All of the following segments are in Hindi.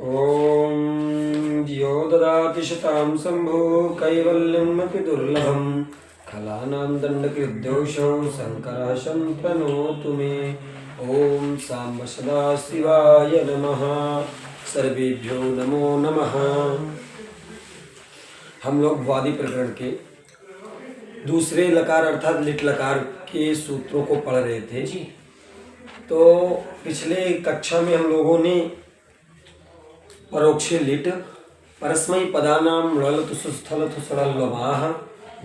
ॐ यो ददाति शतां शम्भो कैवल्यमपि दुर्लभं खलानां दण्डकृद्दोषौ शङ्करः शन्तनोतु मे। ॐ साम्ब सदाशिवाय नमः। सर्वेभ्यो नमो नमः। हम लोग वादी प्रकरण के दूसरे लकार अर्थात लिट लकार के सूत्रों को पढ़ रहे थे। तो पिछले कक्षा में हम लोगों ने परोक्ष लिट परस्मै पदानाम ललतु सुस्थलतु सड़ल्लमाह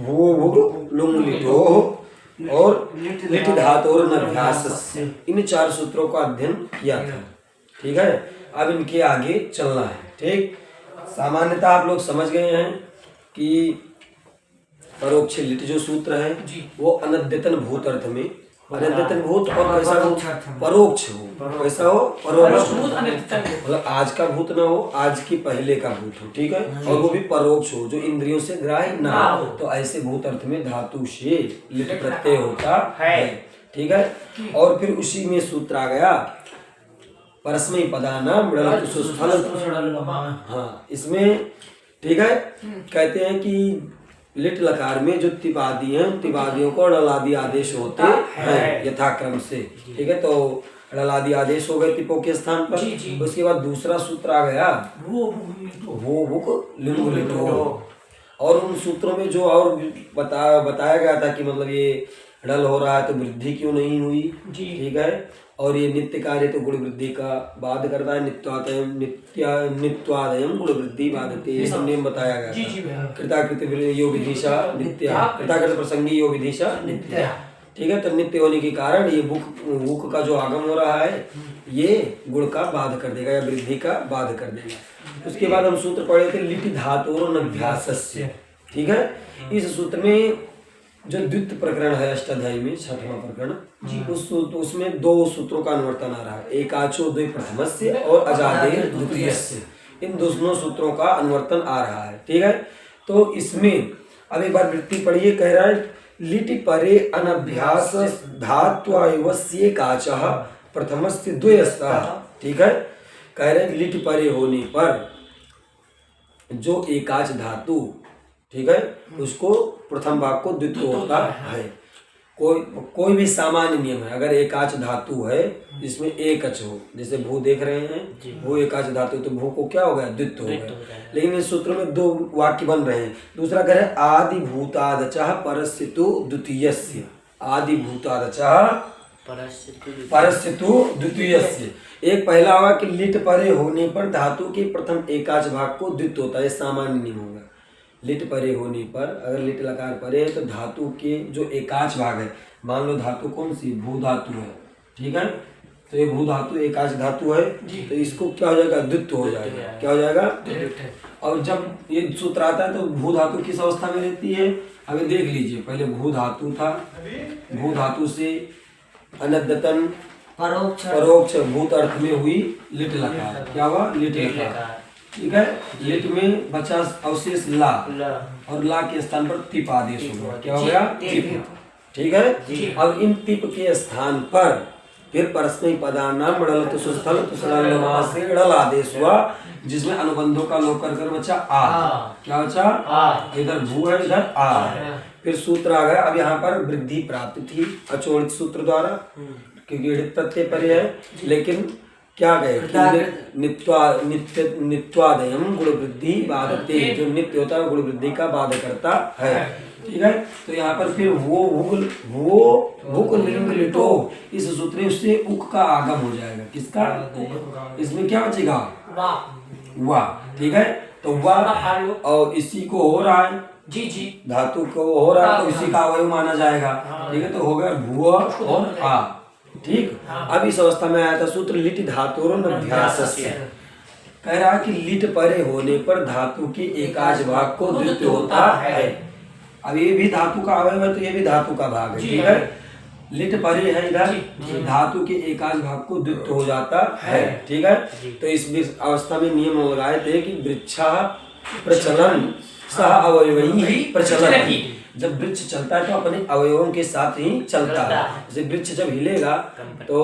वो भुग लुंग लिटोह और लिट धातोर नभ्यास, इन चार सूत्रों का अध्ययन किया था। ठीक है, अब इनके आगे चलना है। ठीक, सामान्यतः आप लोग समझ गए हैं कि परोक्ष लिट जो सूत्र है वो अनद्यतन भूत अर्थ में अनद्यतन भूत और कैसा हो, परोक्ष हो, कैसा हो, परोक्ष मतलब आज का भूत ना हो, आज की पहले का भूत हो। ठीक है, और वो भी परोक्ष हो, जो इंद्रियों से ग्राह्य ना हो। तो ऐसे भूत अर्थ में धातु से लिट प्रत्यय होता है। ठीक है, और फिर उसी में सूत्र आ गया परस्मै पदानाम ललतु सुस्थलतु। हाँ, इसमें ठीक है कहते हैं कि लिट लकार में जो तिपादी हैं, तिपादियों को ड़लादि आदेश होते हैं यथाक्रम से। ठीक है, तो ड़लादि आदेश हो गए तिपों के स्थान पर। उसके बाद दूसरा सूत्र आ गया वो बुक लिंग लिटो। और उन सूत्रों में जो और बताया गया था कि मतलब ये ड़ल हो रहा है तो वृद्धि क्यों नहीं हुई। ठीक है, और ये नित्य कार्य तो गुण वृद्धि का बाध करता है। नित्वादयम गुण वृद्धि बाधते, ये सब नियम बताया गया। कृताकृत यो विधिशा नित्या, कृताकृत प्रसंगी यो विधिशा नित्या। ठीक है, तो नित्य होने के कारण ये बुक का जो आगम हो रहा है ये गुण का बाध कर देगा या वृद्धि का बाध कर देगा। उसके बाद हम सूत्र पढ़े थे लिटि धातोर नभ्यासस्य। ठीक है, इस सूत्र में जो द्वितीय प्रकरण है अष्टाध्यायी में छठवां प्रकरण, उसमें दो सूत्रों का अनुवर्तन आ रहा है। एकाचो द्वि प्रथमस्य और अजादेर द्वितीयस्य, इन दोनों सूत्रों का अनुवर्तन आ रहा है। ठीक है, तो इसमें अब एक बार वृत्ति पढ़िए। कह रहा है लिटि परे अनभ्यास धात्वायवस्य काचः प्रथमस्य द्वयस्तः। ठीक है, कह रहे लिटि परे होने पर जो एकाच धातु, ठीक है, उसको प्रथम भाग को द्वितीय होता है। कोई भी सामान्य नियम है, अगर एकाच धातु है जिसमें एकच हो, जैसे भू देख रहे हैं वो एकाच धातु, तो भू को क्या हो गया, द्वित्व हो गया। लेकिन इस सूत्र में दो वाक्य बन रहे हैं। दूसरा कह रहे हैं आदि भूतादचः परस्यतु द्वितीयस्य, आदि भूतादचः परस्यतु द्वितीयस्य। एक पहला होगा कि लिट परे होने पर धातु के प्रथम एकाच भाग को द्वित्व होता है, सामान्य नियम होगा। लिट परे होने पर, अगर लिट लकार परे है तो धातु के जो एकाच भाग है, मान लो धातु कौन सी, भू धातु है। ठीक है, तो ये भू धातु एकाच धातु है, तो इसको क्या हो जाएगा, द्वित्व हो जाएगा। क्या हो जाएगा, और जब ये सूत्र आता है तो भू धातु किस अवस्था में रहती है, अभी देख लीजिए। पहले भू धातु था, भू धातु से अनद्यतन परोक्ष भूत अर्थ में हुई लिट लकार। क्या हुआ, लिट लकार। ठीक है, लिट में बचा अवशेष ला, और ला के स्थान पर तिप आदेश होगा। क्या हो गया, तिप। ठीक है, अब इन तिप के स्थान पर फिर परस्मै पदानाम ललतु सुस्थलतु सड़ल्लमाह से ड़ल आदेश हुआ, जिसमें अनुबंधों का लोप कर बचा आ। क्या बचा, इधर भू है, इधर आ है। फिर सूत्र आ गया। अब यहाँ पर वृद्धि प्राप्त थी अचोड़ित सूत्र द्वारा, क्योंकि ऋत प्रत्यय पर है। लेकिन क्या कहे, नित्वादयम गुण वृद्धि बाधते, जो नित्य होता है गुण वृद्धि का बाध करता है। ठीक है, तो यहाँ पर फिर वो भुक लिंग लिटो, इस सूत्र से उक का आगम हो जाएगा। किसका, इसमें क्या बचेगा, वाह। ठीक है, तो वाह, और इसी को हो रहा है, धातु को हो रहा है तो इसी का अवयव माना जाएगा। ठीक है, तो हो गया भू और आ। ठीक, अब इस अवस्था में आया था सूत्र लिटि धातोर नभ्यासस्य। कह रहा है कि लिट परे होने पर धातु के एकाच भाग को द्वितीय होता है। अब ये भी धातु का अवयव है तो ये भी धातु का भाग है। ठीक है, लिट परे है इधर, धातु के एकाच भाग को द्वितीय हो जाता है। ठीक है, तो इस अवस्था में नियम लगाए थे कि वृक्षा प्रचलन सह अवयवी प्रचलन, जब वृक्ष चलता है तो अपने अवयवों के साथ ही चलता है। जैसे वृक्ष जब हिलेगा तो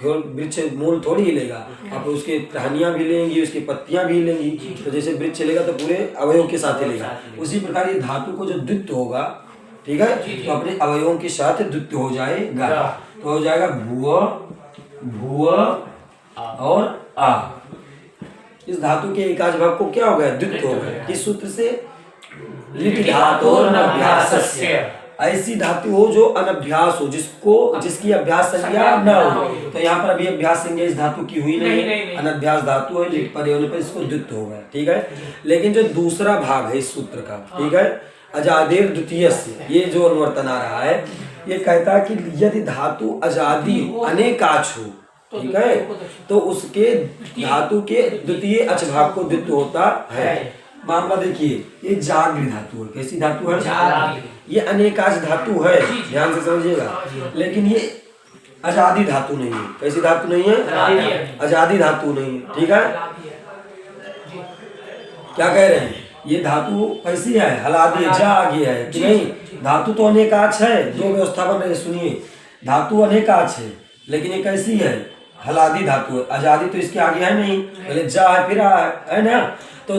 वृक्ष मूल थोड़ी हिलेगा, आप उसके टहनियाँ भी हिलेंगी, उसकी पत्तियां भी हिलेंगी। तो जैसे वृक्ष हिलेगा तो पूरे अवयवों के साथ हिलेगा। उसी प्रकार ये धातु को जो द्वित्व होगा, ठीक है, तो अपने अवयवों के साथ द्वित्व हो जाएगा। तो हो जाएगा भुव, भुव और आ। इस धातु के एकाच भाग को क्या हो गया? द्वित्व हो गया। किस सूत्र से? लिटि धातोरनभ्यासस्य। ऐसी धातु हो जो अनभ्यास हो, जिसकी अभ्यास संज्ञा न हो। तो यहाँ पर अभी अभ्यास संज्ञा इस धातु की हुई नहीं, अनभ्यास धातु है, लिट परे होने पर इसको द्वित्व हो गया, ठीक है। लेकिन जो दूसरा भाग है इस सूत्र का, ठीक है, अजादेर द्वितीयस्य, ये जो अनुवर्तन आ रहा है, ये कहता है कि यदि धातु अजादी अनेकाच हो, ठीक है, तो उसके धातु के द्वितीय अच भाग को द्वित्व होता है। मामला देखिए, ये जागृ धातु है। कैसी धातु है? ये अनेकाच धातु है, ध्यान से समझिएगा। लेकिन ये अजादी धातु नहीं है। कैसी धातु नहीं है? अजादी धातु नहीं है, ठीक है। क्या कह रहे हैं? ये धातु कैसी है? हलादी जागी है कि नहीं? धातु तो अनेकाच है, दो व्यवस्था बन रही है। सुनिए, धातु अनेकाच है, लेकिन ये कैसी है? हलादी धातु है। अजादी तो इसके आगे है नहीं, पहले जा है फिर आ है ना। तो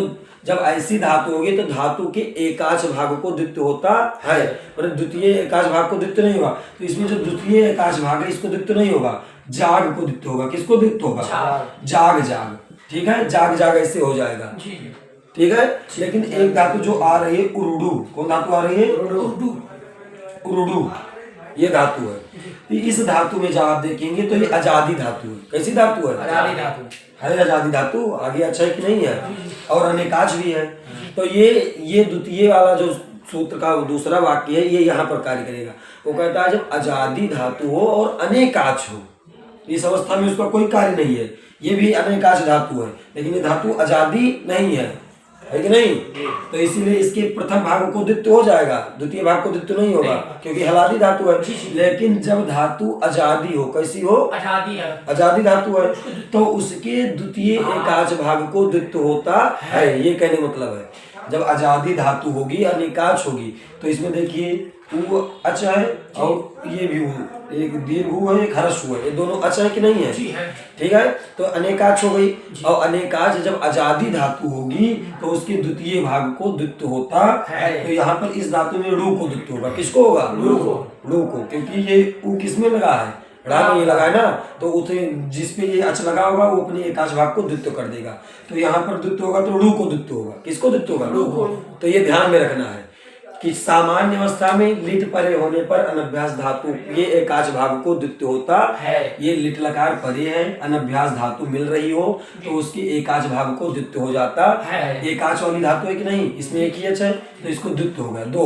जब ऐसी धातु होगी तो धातु के एकाच भाग को द्वित्व होता है, मतलब द्वितीय एकाच भाग को द्वित्व नहीं होगा। तो इसमें जो द्वितीय एकाच भाग है इसको द्वित्व नहीं होगा, जाग को द्वित्व होगा। किसको द्वित्व होगा? जाग जाग, ठीक है, जाग जाग ऐसे हो जाएगा, ठीक है। लेकिन एक धातु जो आ रही है उरुडू, कौन धातु आ रही है? उरुडू, ये धातु है। तो इस धातु में जब आप देखेंगे तो ये अजादी धातु है। कैसी धातु है? अजादी धातु है। अजादी धातु आगे अच्छा है कि नहीं है? और अनेकाच भी है। तो ये द्वितीय वाला जो सूत्र का दूसरा वाक्य है, ये यहाँ पर कार्य करेगा। वो कहता है जब अजादी धातु हो और अनेकाच हो, इस अवस्था में उसका कोई कार्य नहीं है। ये भी अनेकाच धातु है, लेकिन ये धातु अजादी नहीं है कि नहीं? तो इसीलिए इसके प्रथम भाग को द्वित्व हो जाएगा, द्वितीय भाग को द्वित्व नहीं होगा, क्योंकि हलादी धातु है। लेकिन जब धातु अजादी हो, कैसी हो? अजादी धातु है, तो उसके द्वितीय एकाच भाग को द्वित्व होता है। ये कहने मतलब है जब अजादी धातु होगी, अनेकाच होगी, तो इसमें देखिए वो अच है और ये भी एक दीर्घ है, एक ह्रस्व है, ये दोनों अच है कि नहीं है? ठीक है। तो अनेकाच हो गई, और अनेकाच जब अजादी धातु होगी तो उसके द्वितीय भाग को द्वित्व होता है। तो यहाँ पर इस धातु में रू को द्वित्व होगा। किसको होगा? रू को, क्योंकि ये ऊ किसमें लगा है? ड़ा में ये लगा है ना, तो उसे जिसपे ये अच लगा होगा वो अपने एकाच भाग को द्वित्व कर देगा। तो यहाँ पर द्वित्व होगा तो रू को द्वित्व होगा। किसको द्वित्व होगा? रू को। तो ये ध्यान में रखना है कि सामान्य अवस्था में लिट परे होने पर अनभ्यास धातु ये एकाच भाग को द्वित्व होता है। ये लिट लकार परे है, अनभ्यास धातु मिल रही हो तो उसकी एकाच भाग को द्वित्व हो जाता है। एकाच वाली धातु है कि नहीं? इसमें एक ही अच है तो इसको द्वित्व हो गया, दो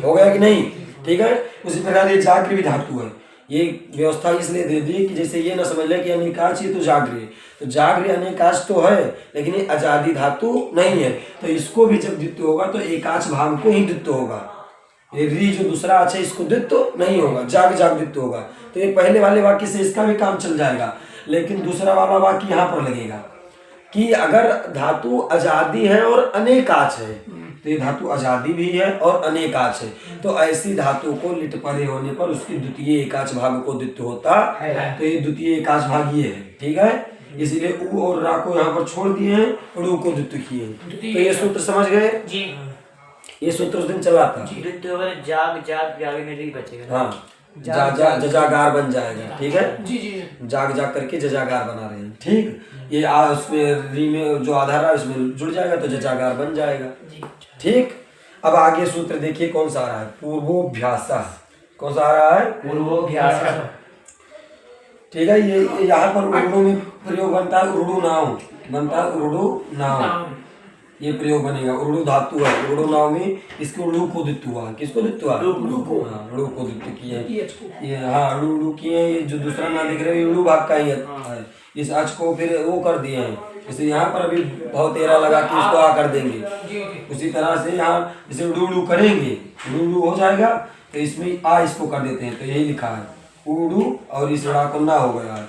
हो गया कि नहीं? ठीक है। उसी प्रकार ये जागृ भी धातु है। ये व्यवस्था इसलिए दे दी कि जैसे ये ना समझ ले कि अनेकाच ही तो जागृ, तो जागृ अनेकाच तो है लेकिन ये अजादी धातु नहीं है। तो इसको भी जब द्वित्व होगा तो एकाच भाग को ही द्वित्व होगा। ये री जो दूसरा अच्छा इसको द्वित्व नहीं होगा, जाग जाग द्वित्व होगा। तो ये पहले वाले वाक्य से इसका भी काम चल जाएगा, लेकिन दूसरा वाला वाक्य यहाँ पर लगेगा कि अगर धातु अजादी है और अनेकाच है, तो ये धातु अजादी भी है और अनेकाच है, तो ऐसी धातु को लिट परे होने पर उसकी द्वितीय एकाच भाग को द्वित्व होता है। तो ये द्वितीय एकाच भाग ये है, ठीक है। इसीलिए उ और रा को यहाँ पर छोड़ दिए हैं, रू को द्वित्व किए हैं। तो ये सूत्र समझ गए? ये सूत्र उस दिन चला था। जाग जाग आगे में री बचेगा। हाँ, जजागार बन जाएगा, ठीक है। जाग जाग करके जजागार बना रहे हैं, ठीक। ये उसमें री में जो आधार है उसमें जुड़ जाएगा तो जजागार बन जाएगा, ठीक। अब आगे सूत्र देखिए कौन सा आ रहा है? पूर्वोभ्यासः। कौन सा आ रहा है? पूर्वोभ्यासः, ठीक है। ये यहाँ पर उर्दू में प्रयोग बनता है, उर्दू नाव बनता है, उर्दू नाव ये प्रयोग बनेगा। उर्दू धातु है, उर्दू नाव में इसको रू को द्वित्व हुआ। किसको द्वित्व हुआ? रू को। हाँ, रू को द्वित्व किए ये। हाँ, रू किए। ये जो दूसरा ना दिख रहे रू भाग का ही है। इस अच को फिर वो कर दिए हैं, जैसे यहाँ पर अभी बहुत तेरा लगा कि इसको आ कर देंगे, उसी तरह से यहाँ जैसे उड़ू करेंगे, उड़ू हो जाएगा तो इसमें आ इसको कर देते हैं। तो यही लिखा है उड़ू और इस ड़ा को ना हो गया,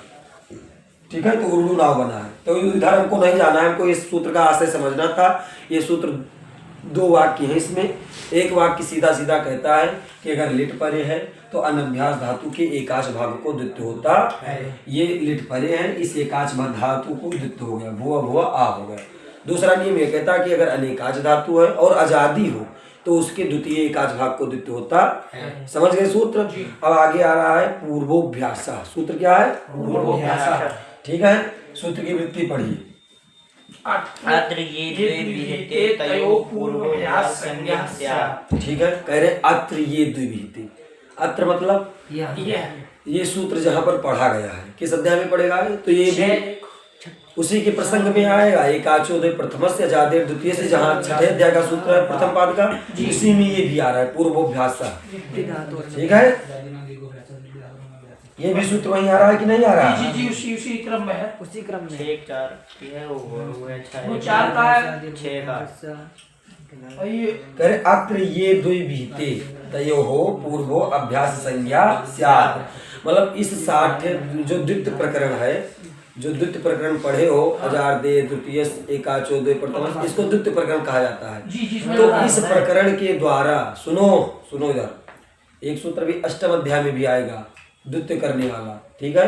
ठीक है। तो उर्दू नाव बना है। तो इधर हमको नहीं जाना है, हमको इस सूत्र का आशय समझना था। ये सूत्र दो वाक्य हैं इसमें। एक वाक्य सीधा सीधा कहता है कि अगर लिट परे है तो अनभ्यास धातु के एकाच भाग को द्वित्व होता है। ये लिट परे है, इस एकाच भाग धातु को द्वित्व हो गया, भुआ भुआ आ हो गया। दूसरा नियम ये कहता है कि अगर अनेकाच धातु है और आजादी हो तो उसके द्वितीय एकाच भाग को द्वित्व होता है। समझ गए सूत्र? अब आगे आ रहा है पूर्वोभ्यास। सूत्र क्या है? पूर्वोभ्यास। ठीक है, सूत्र की वृत्ति पढ़िए। अत्र ये द्वे विहिते तयोः पूर्वोभ्यास संज्ञा स्यात्। ठीक है, कह रहे अत्र ये द्वे विहिते। अत्र मतलब ये सूत्र जहाँ पर पढ़ा गया है, किस अध्याय में पढ़ेगा? तो ये भी उसी के प्रसंग में आएगा। एकाचोदय प्रथमस्य अजादेर द्वितीय से, जहाँ छठे अध्याय का सूत्र है प्रथम पाद का, इसी में ये भी आ रहा है पूर्वोभ्यास। ठीक है, ये भी सूत्र वहीं आ रहा है कि नहीं आ रहा है? जी उसी क्रम में है। उसी क्रम में 1 4 है वो है 6 वो 4 का है 6 का। करे अत्र ये द्वे विहिते तयोः पूर्वो अभ्यास संज्ञा स्यात्। मतलब इस 60 जो द्वितीय प्रकरण है, जो द्वितीय प्रकरण पढ़े हो, अजार्दे द्वितीय एकाचोदय प्रथम, इसको द्वितीय प्रकरण कहा जाता है। तो इस प्रकरण के द्वारा सुनो इधर, एक सूत्र भी अष्टम अध्याय में भी आएगा द्वितीय करने वाला। ठीक है,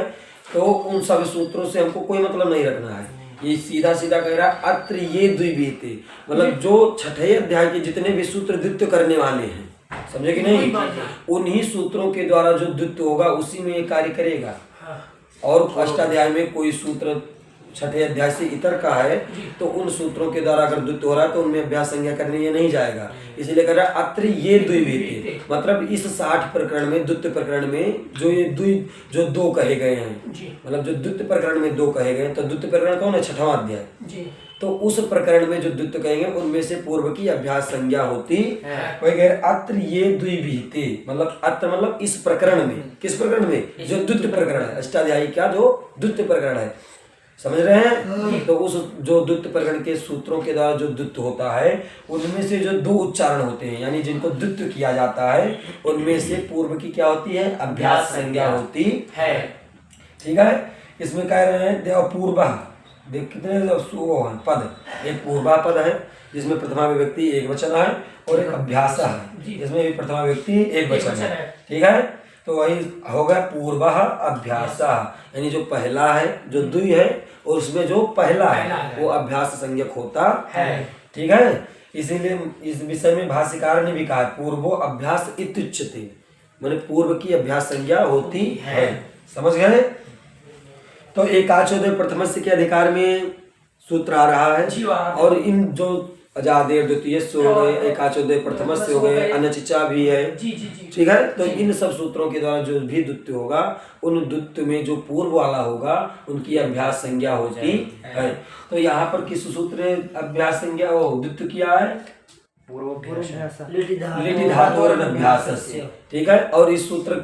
तो उन सब सूत्रों से हमको कोई मतलब नहीं रखना है। ये सीधा सीधा कह रहा है अत्र ये द्वे विहिते, मतलब जो छठे अध्याय के जितने भी सूत्र द्वितीय करने वाले हैं, समझे कि नहीं, उन्हीं सूत्रों के द्वारा जो द्वितीय होगा उसी में ये कार्य करेगा। और अष्टाध्याय में कोई सूत्र छठे अध्याय से इतर का है तो उन सूत्रों के द्वारा अगर द्वितीय हो रहा है तो उनमें अभ्यास संज्ञा करने ये नहीं जाएगा। इसलिए कह रहा है अत्र ये द्वे विहिते, मतलब इस 60 प्रकरण में द्वितीय प्रकरण में जो ये जो दो कहे गए हैं, मतलब जो द्वितीय प्रकरण में दो कहे गए, तो द्वितीय प्रकरण कौन है? छठवां अध्याय। तो उस प्रकरण में जो द्वितीय कहेंगे उनमें से पूर्व की अभ्यास संज्ञा होती है। वही कह रहे अत्र ये द्वे विहिते, मतलब अत्र मतलब इस प्रकरण में, किस प्रकरण में? जो द्वितीय प्रकरण है, अष्टाध्यायी का जो द्वितीय प्रकरण है, समझ रहे हैं? तो उस जो द्वितीय प्रकरण के सूत्रों के द्वारा जो द्वितीय होता है उनमें से जो दो उच्चारण होते हैं, यानी जिनको द्वितीय किया जाता है, उनमें से पूर्व की क्या होती है? अभ्यास संज्ञा होती है। ठीक है, इसमें कह रहे हैं देव पूर्व, देख कितने पद, एक पूर्वा पद है जिसमें प्रथमा विभक्ति एक वचन है, और एक अभ्यास है जिसमें भी प्रथमा विभक्ति एक वचन है। ठीक है, तो वही होगा पूर्व अभ्यास, यानी जो पहला है, जो द्वि है, और उसमें जो पहला है वो अभ्यास संज्ञक होता है। ठीक है, इसीलिए इस विषय में भाष्यकार ने भी कहा पूर्वो अभ्यास इत्युच्यते, माने पूर्व की अभ्यास संज्ञा होती है। समझ गए? तो एकाचोदय प्रथमस्य के अधिकार में सूत्र आ रहा है, और इन जो अजादेर द्वितीय से हो गए, एकाचोदय प्रथमस्य हो गए, अनचिचा भी है। ठीक है, तो इन सब सूत्रों के द्वारा जो भी द्वितीय होगा, उन द्वितीय में जो पूर्व वाला होगा उनकी अभ्यास संज्ञा होती है। तो यहाँ पर किस सूत्र ने अभ्यास संज्ञा वो द्वितीय किया है? लिटि धातु और अभ्यास। ठीक है, और इस सूत्र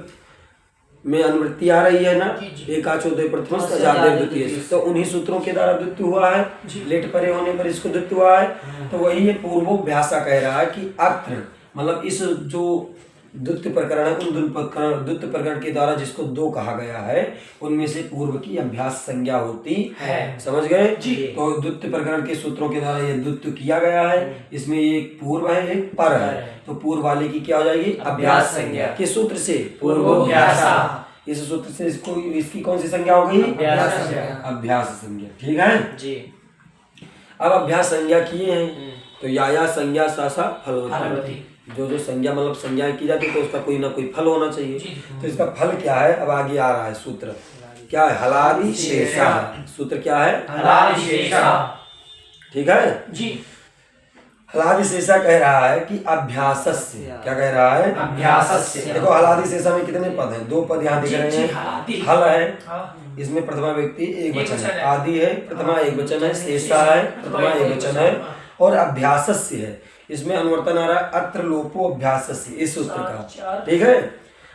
में अनुवृत्ति आ रही है ना, एकाचोदय प्रथम अजादेर द्वितीय, तो उन्हीं सूत्रों के द्वारा द्वितीय हुआ है। लेट परे होने पर इसको द्वितीय हुआ है। तो वही ये पूर्वोभ्यासा कह रहा है कि अत्र मतलब इस जो द्वितीय प्रकरण है, उन द्वितीय प्रकरण के द्वारा जिसको दो कहा गया है उनमें से पूर्व की अभ्यास संज्ञा होती है। समझ गए? तो द्वितीय प्रकरण के सूत्रों के द्वारा ये द्वितीय किया गया है, इसमें एक पूर्व है एक पर है, तो पूर्व वाले की क्या हो जाएगी? अभ्यास संज्ञा। किस सूत्र से? पूर्वोभ्यासा। इस सूत्र से इसको इसकी कौन सी संज्ञा हो गई? अभ्यास संज्ञा। ठीक है जी। अब अभ्यास संज्ञा किए हैं तो या संज्ञा सा फल, जो संज्ञा मतलब संज्ञाएं की जाती है तो उसका कोई ना कोई फल होना चाहिए। तो इसका फल क्या है? अब आगे आ रहा है सूत्र, क्या है? हलादि शेषा। सूत्र क्या है? हलादि शेषा। ठीक है जी। हलादि शेषा कह रहा है कि अभ्यासस्य, क्या कह रहा है? अभ्यासस्य। देखो हलादि शेषा में कितने पद हैं? दो पद यहाँ दिख रहे हैं। हल है, इसमें प्रथमा व्यक्ति एक वचन है, आदि है प्रथमा एक वचन है, शेषा है प्रथमा एक वचन है, और अभ्यासस्य है, इसमें अनुवर्तन आ रहा है अत्र लोपो अभ्यासस्य, इस सूत्र का। ठीक है,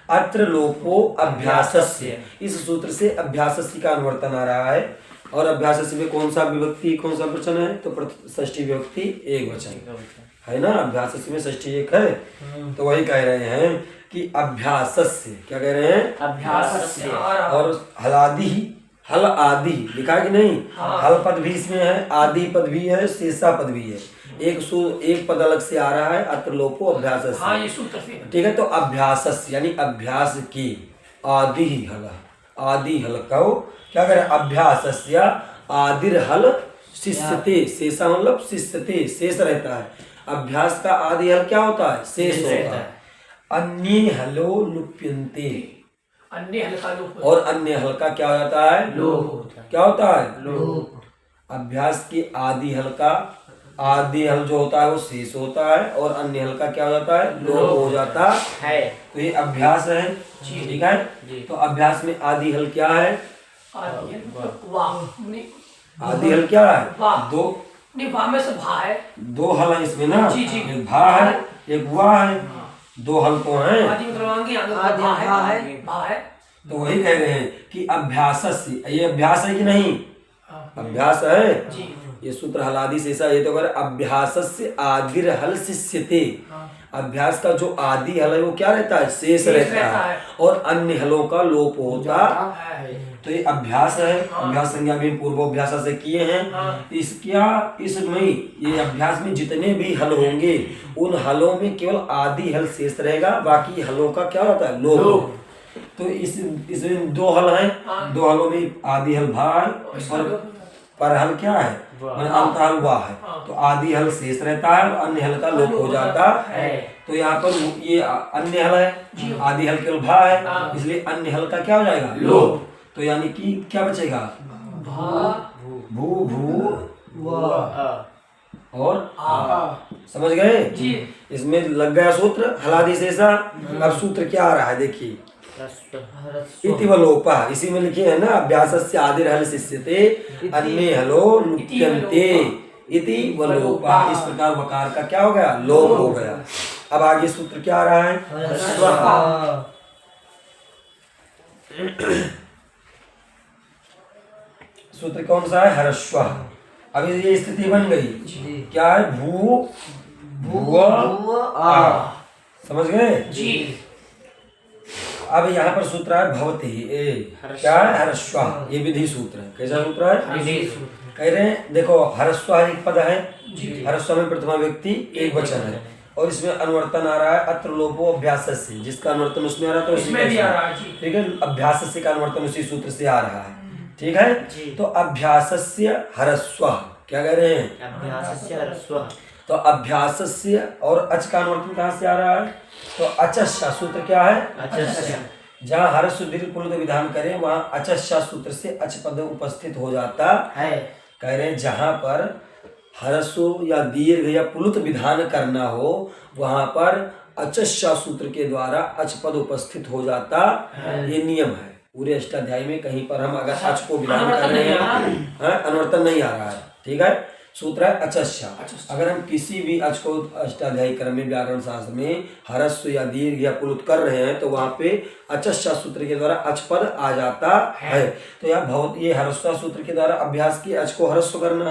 अत्र लोपो अभ्यासस्य, इस सूत्र से अभ्यासस्य का अनुवर्तन आ रहा है। और अभ्यासस्य में कौन सा विभक्ति कौन सा वचन है? तो षष्ठी विभक्ति एक वचन है ना, अभ्यासस्य में षष्ठी एक है। तो वही कह रहे हैं कि अभ्यासस्य, क्या कह रहे हैं? अभ्यासस्य। और हल आदि लिखा है कि नहीं? हल पद भी इसमें है, आदि पद भी है, शेषा पद भी है। एक पद अलग से आ रहा है, अत्र लोपो अभ्यास से। हाँ ये सूत्र से ठीक है, तो अभ्यास यानी अभ्यास की आदि हल, आदि हल कहो क्या करें? अभ्यास आदिर हल शिष्यते, शेषा मतलब शिष्यते, शेष रहता है। अभ्यास का आदि हल क्या होता है? शेष होता है। अन्य हलो लुप्यन्ते, अन्य हल्का लोप और अन्य हल का क्या हो जाता है? लोप होता है। क्या होता है? लोप। अभ्यास की आदि हल का आदि हल जो होता है वो शेष होता है, और अन्य हल का क्या हो जाता है? लोप हो जाता है। तो ये अभ्यास है। ठीक है, तो अभ्यास में आदि हल क्या है? आदि हल वाह नहीं, आदि हल क्या है? वाह। दो नहीं वाह में से भा है। दो हल है इसमें ना, जी, जी। एक भा है एक वाह है, दो हल तो हैं। आदि मतलब आगे आदि भा भा है, है। भा है। तो वही कह रहे हैं कि अभ्यास से, ये अभ्यास है कि नहीं? अभ्यास है। जी ये सूत्र हलादि शेषा, ये तो कर अभ्यास से आदिर हल शिष्यते। अभ्यास का जो आदि हल है वो क्या रहता है? शेष रहता है, और अन्य हलों का लोप होता है। तो ये अभ्यास है। अभ्यास संज्ञा भी पूर्वाभ्यास से किए हैं। इसमें ये अभ्यास में जितने भी हल होंगे उन हलों में केवल आदि हल शेष रहेगा, बाकी हलों का क्या होता है? लोप। तो इसमें दो हल हैं, दो हलों में आदि हल भा है और पर हल क्या है? अंत हल वाह है। तो आदि हल शेष रहता है और अन्य हल का लोप हो जाता है। तो यहाँ पर ये अन्य हल है, आदि हल केवल भा है, इसलिए अन्य हल का क्या हो जाएगा? लोप। तो यानी कि क्या बचेगा? भू भू और समझ गए? इसमें लग गया सूत्र हलादि शेषा। अब सूत्र क्या आ रहा है देखिए, इति वलोपा, इसी में लिखे है ना, अभ्यासस्य आदिर हल शिष्यते अन्य हलो लुप्यन्ते इति वलोपा। इस प्रकार वकार का क्या हो गया? लोप हो गया। अब आगे सूत्र क्या आ रहा है? सूत्र कौन सा है? हरस्व। अब ये स्थिति बन गई, क्या है? भू भूव आ, समझ गए जी। अब यहाँ पर सूत्र है भवती, क्या है? हरस्व। ये विधि सूत्र है। कैसा सूत्र है? कह रहे हैं देखो, हरस्व एक पद है, हरस्व में प्रथमा व्यक्ति एक वचन है, और इसमें अनुवर्तन आ रहा है अत्र लोपो अभ्यास से, जिसका अनुवर्तन उसमें आ रहा है तो इसमें भी आ रहा है। ठीक है, अभ्यास से का अनुवर्तन उसी सूत्र से आ रहा है। ठीक है, तो अभ्यासस्य हरस्व क्या कह रहे हैं? अभ्यासस्य हरस्व। तो अभ्यासस्य और अच का अनुवर्तन कहाँ से आ रहा है? तो अचस्या सूत्र क्या है? अचस्या। जहाँ हर्ष दीर्घ पुलुत विधान करें वहाँ अचस्या सूत्र से अच पद उपस्थित हो जाता है। कह रहे हैं जहाँ पर हर्षो या दीर्घ या पुलुत विधान करना हो वहाँ पर अचस्या सूत्र के द्वारा अच पद उपस्थित हो जाता है। ये नियम है पूरे अष्टाध्यायी में। कहीं पर हम अगर अच को विधान कर रहे हैं, अनुवर्तन नहीं आ रहा है। ठीक है, सूत्र है अचस्या। अगर हम किसी भी अच को अष्टाध्यायी क्रम में व्याकरण शास्त्र में हरस्व या दीर्घ या पुलुत कर रहे हैं तो वहाँ पे अचस्या सूत्र के द्वारा अच पद आ जाता है। तो यार बहुत ये हरस्व सूत्र के द्वारा अभ्यास की अच को हरस्व करना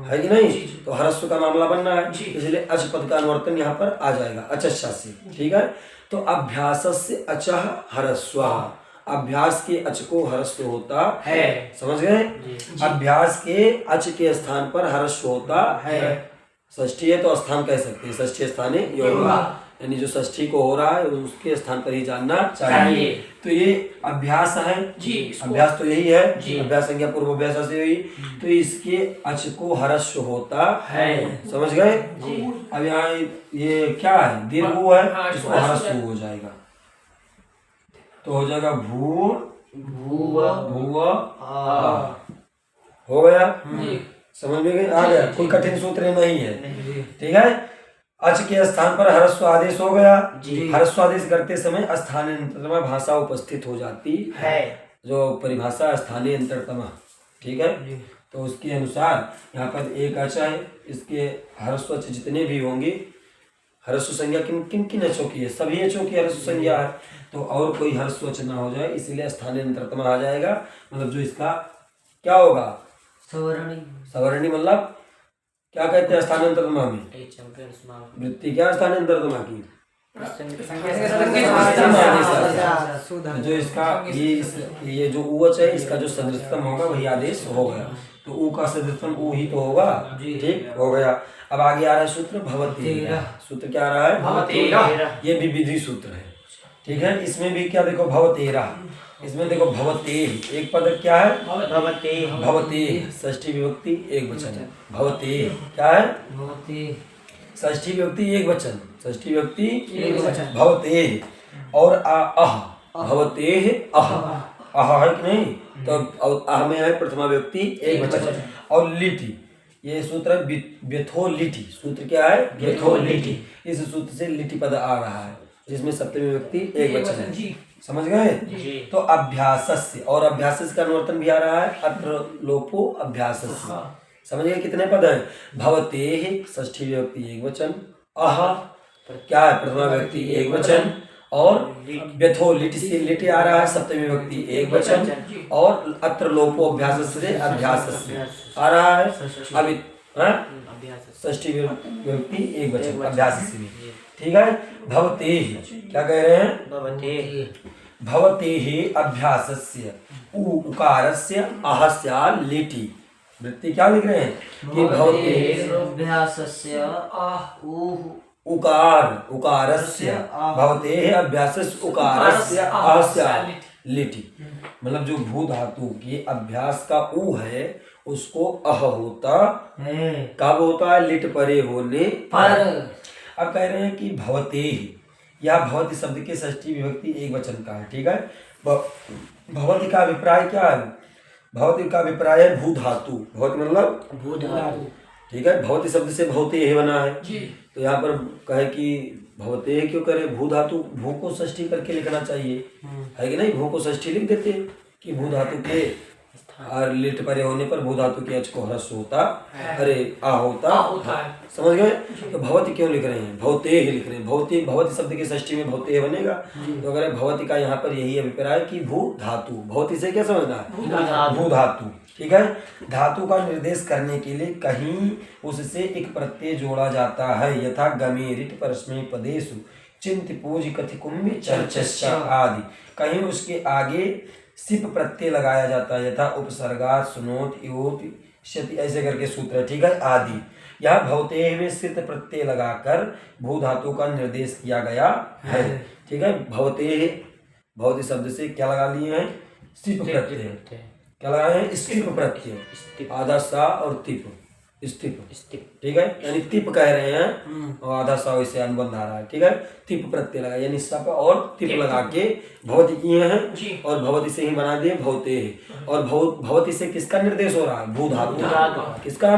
है कि नहीं? तो हरस्व का मामला बनना है, इसलिए अच पद का अनुवर्तन यहाँ पर आ जाएगा अचस्या से। ठीक है, तो अभ्यासस्य अचः ह्रस्व, अभ्यास के अच को हर्स्व होता है। समझ गए? अभ्यास के अच के स्थान पर हर्स्व होता है। षष्ठी है तो स्थान कह सकते हैं, षष्ठी स्थाने योगा, यानी जो षष्ठी को हो रहा है उसके स्थान पर ही जानना चाहिए। तो ये अभ्यास है जी, अभ्यास तो यही है जी। अभ्यास संज्ञा पूर्व अभ्यास से हुई, तो इसके अच को हर्स्व होता है। समझ गए? अब यहाँ ये क्या है? दीर्घ है, इसको हर्स्व हो जाएगा तो हो जाएगा भू भूव भूव हो गया। समझ में गई? आ गया, कोई कठिन सूत्र नहीं है। ठीक है, अच के स्थान पर हरस्व आदेश हो गया। हरस्व आदेश करते समय स्थानीय अंतरतमा भाषा उपस्थित हो जाती है, जो परिभाषा स्थानीय अंतरतमा। ठीक है, तो उसके अनुसार यहाँ पर एक अच है, इसके हरस्व अच जितने भी होंगे, हरस्व संज्ञा किन किन अचों की है? सभी अचों की हरस्व संज्ञा है, तो और कोई हरस्व अच ना हो जाए इसलिए स्थानीय अंतरतमा आ जाएगा। मतलब जो इसका क्या होगा? सवर्णी मतलब क्या कहते हैं स्थानीय अंतरतमा में? वृत्ति क्या स्थानीय अंतरतमा की? जो इसका ये जो उवच है, इसका जो सदृशतम होगा वही आदेश हो गया। तो ऊ का सदृशतम ऊ ही तो होगा, ठीक हो गया। अब आगे आ रहा है सूत्र भवतेरः। सूत्र क्या आ रहा है? भवतेरः। ये भी विधि सूत्र है, ठीक है। इसमें भी क्या देखो भवतेरः, इसमें देखो भवतेः, एक पद क्या है? भवतेः, षष्ठी विभक्ति एक वचन है। भवतेः क्या है? षष्ठी विभक्ति एक वचन, षष्ठी विभक्ति एक वचन। भवतेः और अह, भवतेः अह है कि नहीं? तो अह में है प्रथमा व्यक्ति एक वचन। और लिटि, ये सूत्र है व्यथो लिटि। सूत्र क्या है? व्यथो लिटि। इस सूत्र से लिटि पद आ रहा है, जिसमें सप्तमी व्यक्ति एक वचन है। जी। समझ गए? तो अभ्यासस्य, और अभ्यासस्य का अनुवर्तन भी आ रहा है, अत्र लोपो अभ्यासस्य। समझ गए कितने पद हैं? भवतेः षष्ठी विभक्ति एक वचन, अह क्या है? प्रथमा व्यक्ति एक वचन, और व्यथो लिटि से लिटि आ रहा है, सप्तमी विभक्ति एक वचन, और अत्र लोपो अभ्यासस्य से अभ्यासस्य आ रहा है। अभी षष्ठी विभक्ति एक वचन अभ्यासस्य भी, ठीक है। भवतेः क्या कह रहे हैं? भवतेः अभ्यासस्य उकारस्य अहस्या लिटि। वृत्ति क्या लिख रहे हैं कि भवतेः उकारस्य भवतेः अभ्यासस्य उकारस्य अहस्या लिटि। मतलब जो भू धातु के अभ्यास का ऊ है उसको अह होता है, कब होता है? लिट परे होने पर। अब कह रहे हैं कि भवतेः, या भवति शब्द के षष्ठी विभक्ति एक वचन का है, ठीक है। भवति का अभिप्राय क्या है? भवति का अभिप्राय है भू धातु। भवति मतलब भू धातु, ठीक है। भवति शब्द से भवतेः बना है, जी। तो यहाँ पर कहे कि भवतेः क्यों करे? भू धातु, भू को षष्ठी करके लिखना चाहिए, है कि नहीं? भू को षष्ठी लिख देते कि भू धातु के और लिट परे होने पर भू धातु के अच को ह्रस्व होता, अरे आ होता है। समझ गए? तो भवति क्यों लिख रहे हैं? भवतेः लिख रहे हैं। भवति, भवति शब्द की षष्ठी में भवतेः बनेगा। तो अगर भवति का यहाँ पर यही अभिप्राय कि भू धातु, भवति से क्या समझना है? भू धातु, ठीक है। धातु का निर्देश करने के लिए कहीं उससे एक प्रत्यय जोड़ा जाता है, यथा गमे रिट परस्मै पदेषु चिंत पूज कथि कुंभी चर्चश्च आदि। कहीं उसके आगे सिप प्रत्यय लगाया जाता है, यथा उपसर्गात् सुनोत योत शति, ऐसे करके सूत्र है, ठीक है। आदि यहाँ भवतेः में सित प्रत्यय लगाकर भू धातु का निर्देश किया गया है, ठीक है। भवतेः, भवति शब्द से क्या लगा लिए हैं? सिप प्रत्यय। क्या लगाए हैं? स्तिप प्रत्यय, आधा सा और तिप, स्तिप, ठीक है। यानी तिप कह रहे हैं और आधा सा वैसे अनुबंध आ रहा है, ठीक है। तिप प्रत्यय लगा, यानी सप और तिप लगा के भवति किए हैं, और भवति से ही बना दिए भवतेः। और भवति से किसका निर्देश हो रहा है? भू धातु। किसका?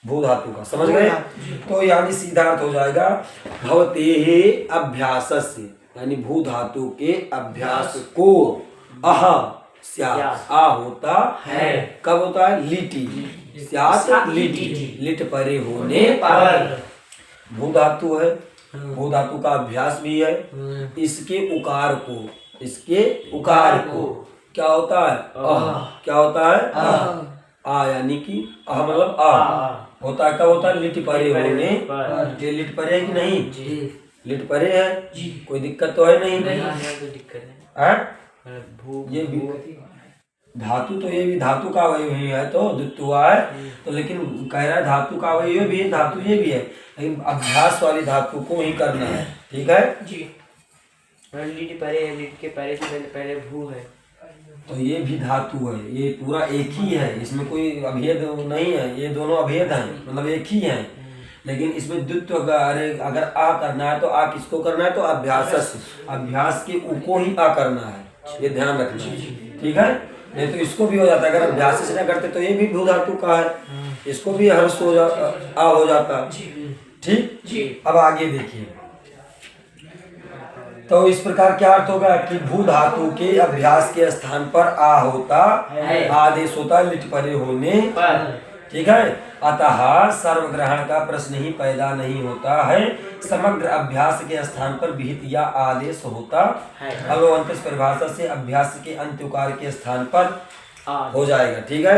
भू धातु का। समझ गए? तो यानी सीधा अर्थ हो जाएगा भवतेः अभ्यासस्य, यानी भू धातु के अभ्यास को अह आ होता है, कब होता है? लिटि, स्यात् लिटि, लिट परे होने पर। भू धातु है, भू धातु का अभ्यास भी है। इसके उकार को, इसके उकार को क्या होता है? क्या होता है? आ, यानी कि अह मतलब आ होता है, कब होता है? लिट परे होने पर। ये लिट परे है कि नहीं? लिट परे है, कोई दिक्कत तो है नहीं? ये भी धातु, तो ये भी धातु का अवयव है, तो द्वित्वा है तो, लेकिन कह रहा है धातु का अवयव भी है, धातु ये भी है, लेकिन अभ्यास वाली धातु को ही करना है, ठीक है जी। लिट परे है, लिट के परे से पहले भू है, तो ये भी धातु है, ये पूरा एक ही है, इसमें कोई अभेद नहीं है, ये दोनों अभेद हैं, मतलब एक ही है। लेकिन इसमें द्वित्व अगर आ करना है तो आ किसको करना है? तो अभ्यास, अभ्यास के उ को ही आ करना है, ये ध्यान रखना है, ठीक है। नहीं तो इसको भी हो जाता है, अगर अभ्यास से न करते तो ये भी भू धातु का है, इसको भी हर्ष हो जाता, आ हो जाता, ठीक। अब आगे देखिए, तो इस प्रकार क्या अर्थ होगा कि भू धातु के अभ्यास के स्थान पर आ होता है, आदेश होता है लिट परे होने पर, ठीक है। अतः सर्वग्रहण का प्रश्न ही पैदा नहीं होता है, समग्र अभ्यास के स्थान पर विहित या आदेश होता है। अवंत परिभाषा से अभ्यास के अंत्युकार के स्थान पर हो जाएगा, ठीक है।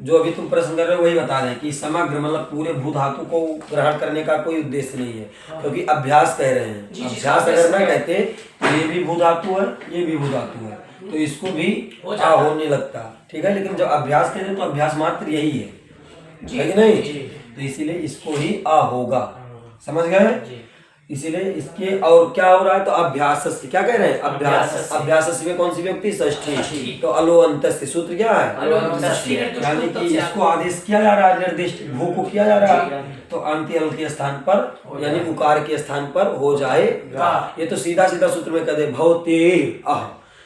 जो अभी तुम प्रश्न कर रहे हो वही बता रहे हैं कि समग्र मतलब पूरे भू धातु को ग्रहण करने का कोई उद्देश्य नहीं है, क्योंकि अभ्यास कह रहे हैं। जी, अभ्यास अगर ना कहते तो ये भी भू धातु है, ये भी भू धातु है, तो इसको भी आ होने लगता, ठीक है। लेकिन जब अभ्यास कहते तो अभ्यास मात्र यही है कि नहीं, तो इसीलिए इसको ही आ होगा, समझ गए। इसीलिए इसके और क्या हो रहा है, तो अभ्यास से क्या कह रहे हैं, अभ्यास में कौन सी व्यक्ति, षष्ठी, तो अलो अंत से सूत्र क्या है, यानी कि इसको आदेश किया जा रहा है, निर्दिष्ट भू को किया जा रहा है, तो अंत्य अल के स्थान पर यानी उकार के स्थान पर हो जाएगा। ये तो सीधा सीधा सूत्र में कह दे भवते आह,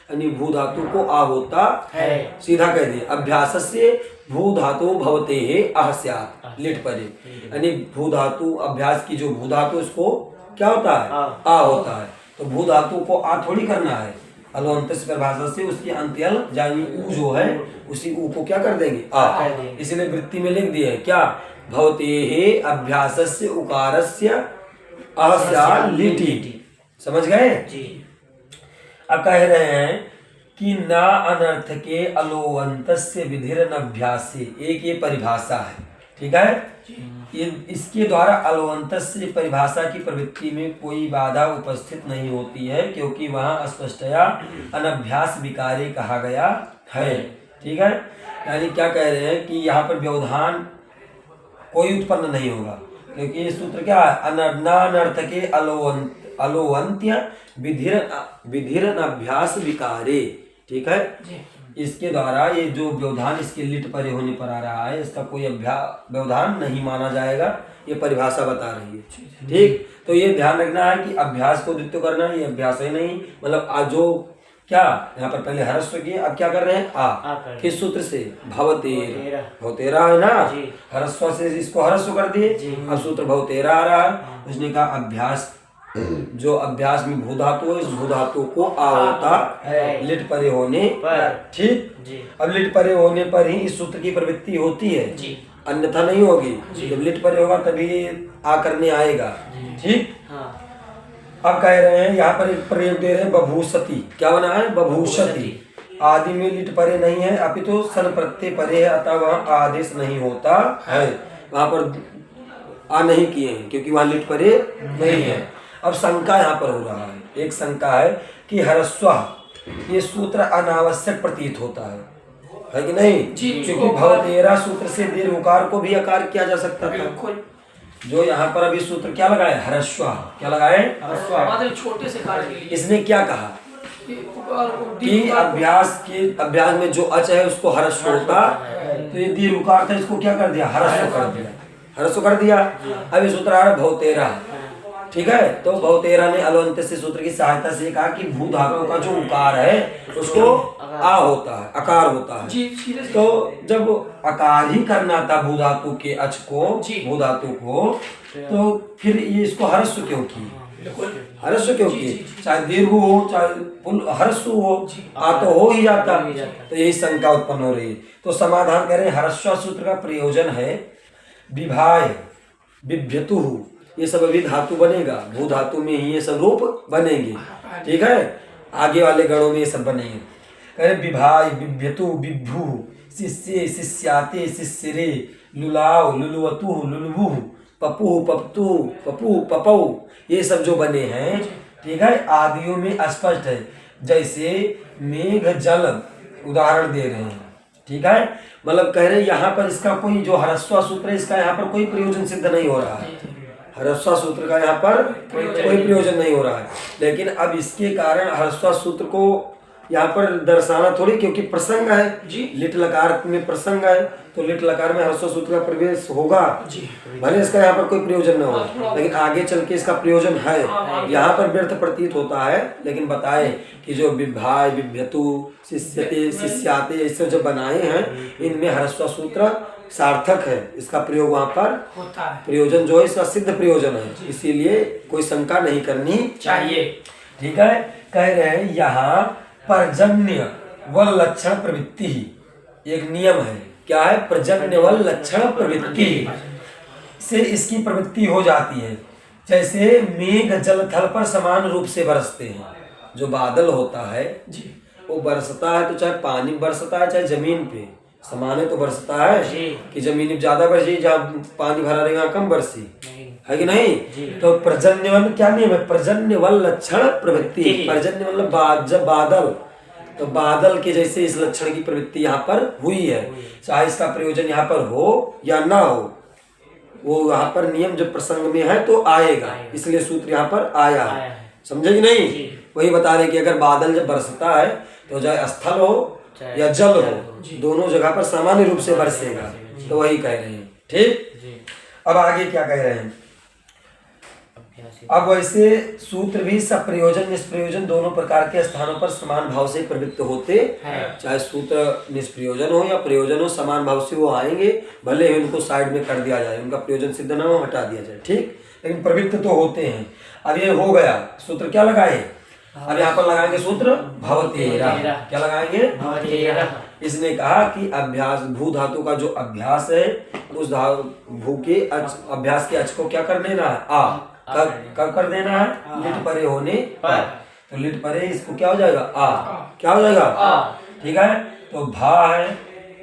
यानी भू धातु को आ होता है, सीधा कह दिए। अभ्यास से भू धातु भवते आह स्यात् लिट परे, यानी भू धातु अभ्यास की जो भू धातु उसको क्या होता है, आ होता है। तो भू धातु को आ थोड़ी करना है, अलोअंत से परिभाषा से उसकी अंत्यल यानी ऊ जो है उसी ऊ को क्या कर देंगे, आ। इसलिए वृत्ति में लिख दिए क्या, भवते अभ्यासस्य उकारस्य आह स्यात् लिटि, समझ गए। अब कह रहे हैं कि न अनर्थ के अलोअंतस्य विधिरन अभ्यास से, एक ये परिभाषा है, ठीक है। ये इसके द्वारा अलोअंतस्य परिभाषा की प्रवृत्ति में कोई बाधा उपस्थित नहीं होती है, क्योंकि वहाँ स्पष्टया अनभ्यास विकारे कहा गया है, ठीक है। यानी क्या कह रहे हैं कि यहाँ पर व्यवधान कोई उत्पन्न नहीं होगा, क्योंकि ये सूत्र क्या है, अनर्थ के अलोअंत्य विधिरन अभ्यास विकारे, ठीक है। इसके द्वारा ये जो व्यवधान इसके लिट परे होने पर आ रहा है, इसका कोई व्यवधान नहीं माना जाएगा, ये परिभाषा बता रही है, ठीक। तो ये ध्यान रखना है कि अभ्यास को द्वितीय करना है, ये अभ्यास है नहीं, मतलब आज जो क्या यहाँ पर पहले हरस्व किए, अब क्या कर रहे हैं, आ किस सूत्र से, भवतेरा है ना, हरस्व से इसको हरस्व कर दिए, अब सूत्र भवतेरा आ रहा है। उसने कहा अभ्यास, जो अभ्यास में भू धातु है, इस भू धातु को आ होता है लिट परे होने पर, ठीक। अब लिट परे होने पर ही इस सूत्र की प्रवृत्ति होती है, अन्यथा नहीं होगी। जब लिट परे होगा तभी आ करने आएगा, ठीक। अब कह रहे हैं यहाँ पर एक प्रयोग दे रहे हैं, बभूषति, क्या बना है, बभूषति। आदि में लिट परे नहीं है, अपितु सन प्रत्यय परे है, अतः वहाँ आदेश नहीं होता है, वहां पर आ नहीं किए हैं क्योंकि वहां लिट परे नहीं है। अब शंका यहाँ पर हो रहा है, एक शंका है कि हरस्व ये सूत्र अनावश्यक प्रतीत होता है कि नहीं, क्योंकि भवतेरा सूत्र से दीर्घ उकार को भी आकार किया जा सकता था। जो यहाँ पर अभी सूत्र क्या लगाए, हरस्व, क्या लगाए, छोटे से कार्य के लिए इसने क्या कहा कि अभ्यास में जो अच है उसको हरस्व होता, तो ये दीर्घ उकार था, इसको क्या कर दिया, हरस्व कर दिया, हरस्व कर दिया। अब ये सूत्र आ रहा है भवतेरा, ठीक है। तो भवतेरा ने अलोअंत से सूत्र की सहायता से कहा कि भू धातु का जो उकार है उसको आ होता है, आकार होता है। तो जब आकार ही करना था भू धातु के अच को, भू धातु को, तो फिर ये इसको हरस्व क्यों की, हरस्व क्यों की, चाहे दीर्घ हो चाहे हरस्व हो, आ तो हो ही जाता। तो यही शंका उत्पन्न हो रही है। तो समाधान कह रहे हैं, हरस्व सूत्र का प्रयोजन है विभाय बिभ्यतु, ये सब अभी धातु बनेगा, भू धातु में ही ये सब रूप बनेंगे, ठीक है। आगे वाले गणों में ये सब बनेंगे। कह रहे विभाय बिभ्यतु बिभ्भु शिष्ये शिष्याते शिष्यरे लुलाव लुलुवतु लुलुभु पपु पपतु पपु पपौ, ये सब जो बने हैं, ठीक है, आदियों में स्पष्ट है। जैसे मेघ जल उदाहरण दे रहे हैं, ठीक है। मतलब कह रहे हैं यहाँ पर इसका कोई जो हरस्व सूत्र है इसका यहाँ पर कोई प्रयोजन सिद्ध नहीं हो रहा है, हरस्व सूत्र का यहाँ पर कोई प्रयोजन नहीं हो रहा है। लेकिन अब इसके कारण हरस्व सूत्र को यहाँ पर दर्शाना थोड़ी, क्योंकि प्रसंग है, लिट लकार में प्रसंग है, तो लिट लकार में हरस्व सूत्र का प्रवेश होगा, भले इसका यहाँ पर कोई प्रयोजन न हो, लेकिन आगे चल के इसका प्रयोजन है। यहाँ पर व्यर्थ प्रतीत होता है, लेकिन बताए कि जो विभाय विभ्यतु शिष्यते शिष्याते ऐसे जो बनाए हैं, इनमें हरस्व सूत्र सार्थक है, इसका प्रयोग वहाँ पर होता है, प्रयोजन जो है इसका सिद्ध प्रयोजन है, इसीलिए कोई शंका नहीं करनी चाहिए, ठीक है। कह रहे हैं यहाँ पर्जन्य व लक्षण प्रवृत्ति ही एक नियम है, क्या है, पर्जन्य व लक्षण प्रवृत्ति से इसकी प्रवृत्ति हो जाती है। जैसे मेघ जल थल पर समान रूप से बरसते हैं, जो बादल होता है वो बरसता है, तो चाहे पानी बरसता है चाहे जमीन पे, समाने तो बरसता है कि जमीन में ज्यादा बरसी, जहाँ पानी भरा रहेगा कम बरसी, है कि नहीं? तो पर्जन्यवन क्या नियम है? पर्जन्यवन लक्षण प्रवृत्ति। पर्जन्य मतलब जब बादल, तो बादल के जैसे इस लक्षण की प्रवृत्ति यहाँ पर हुई है, चाहे इसका प्रयोजन यहाँ पर हो या ना हो, वो यहाँ पर नियम जब प्रसंग में है तो आएगा, इसलिए सूत्र यहाँ पर आया है। समझे कि नहीं? वही बता रहे कि अगर बादल जब बरसता है तो चाहे स्थल हो या जल हो, दोनों जगह पर सामान्य रूप से बरसेगा, तो वही कह रहे हैं। ठीक, अब आगे क्या कह रहे हैं? अब वैसे सूत्र भी सब प्रयोजन निष्प्रयोजन दोनों प्रकार के स्थानों पर समान भाव से प्रवृत्त होते हैं। चाहे सूत्र निष्प्रयोजन हो या प्रयोजन हो, समान भाव से वो आएंगे, भले ही उनको साइड में कर दिया जाए, उनका प्रयोजन सिद्ध न हो, हटा दिया जाए, ठीक, लेकिन प्रवृत्त तो होते हैं। अब ये हो गया, सूत्र क्या लगाए? अब यहाँ पर लगाएंगे सूत्र भवतेरा। क्या लगाएंगे? भवतेरा। इसने कहा कि अभ्यास, भू धातु का जो अभ्यास है, उस भू के अभ्यास के अच को क्या कर देना है? आ। कब कर देना है? लिट परे होने पर। तो लिट परे इसको क्या हो जाएगा? आ। क्या हो जाएगा? आ। ठीक है, तो भा है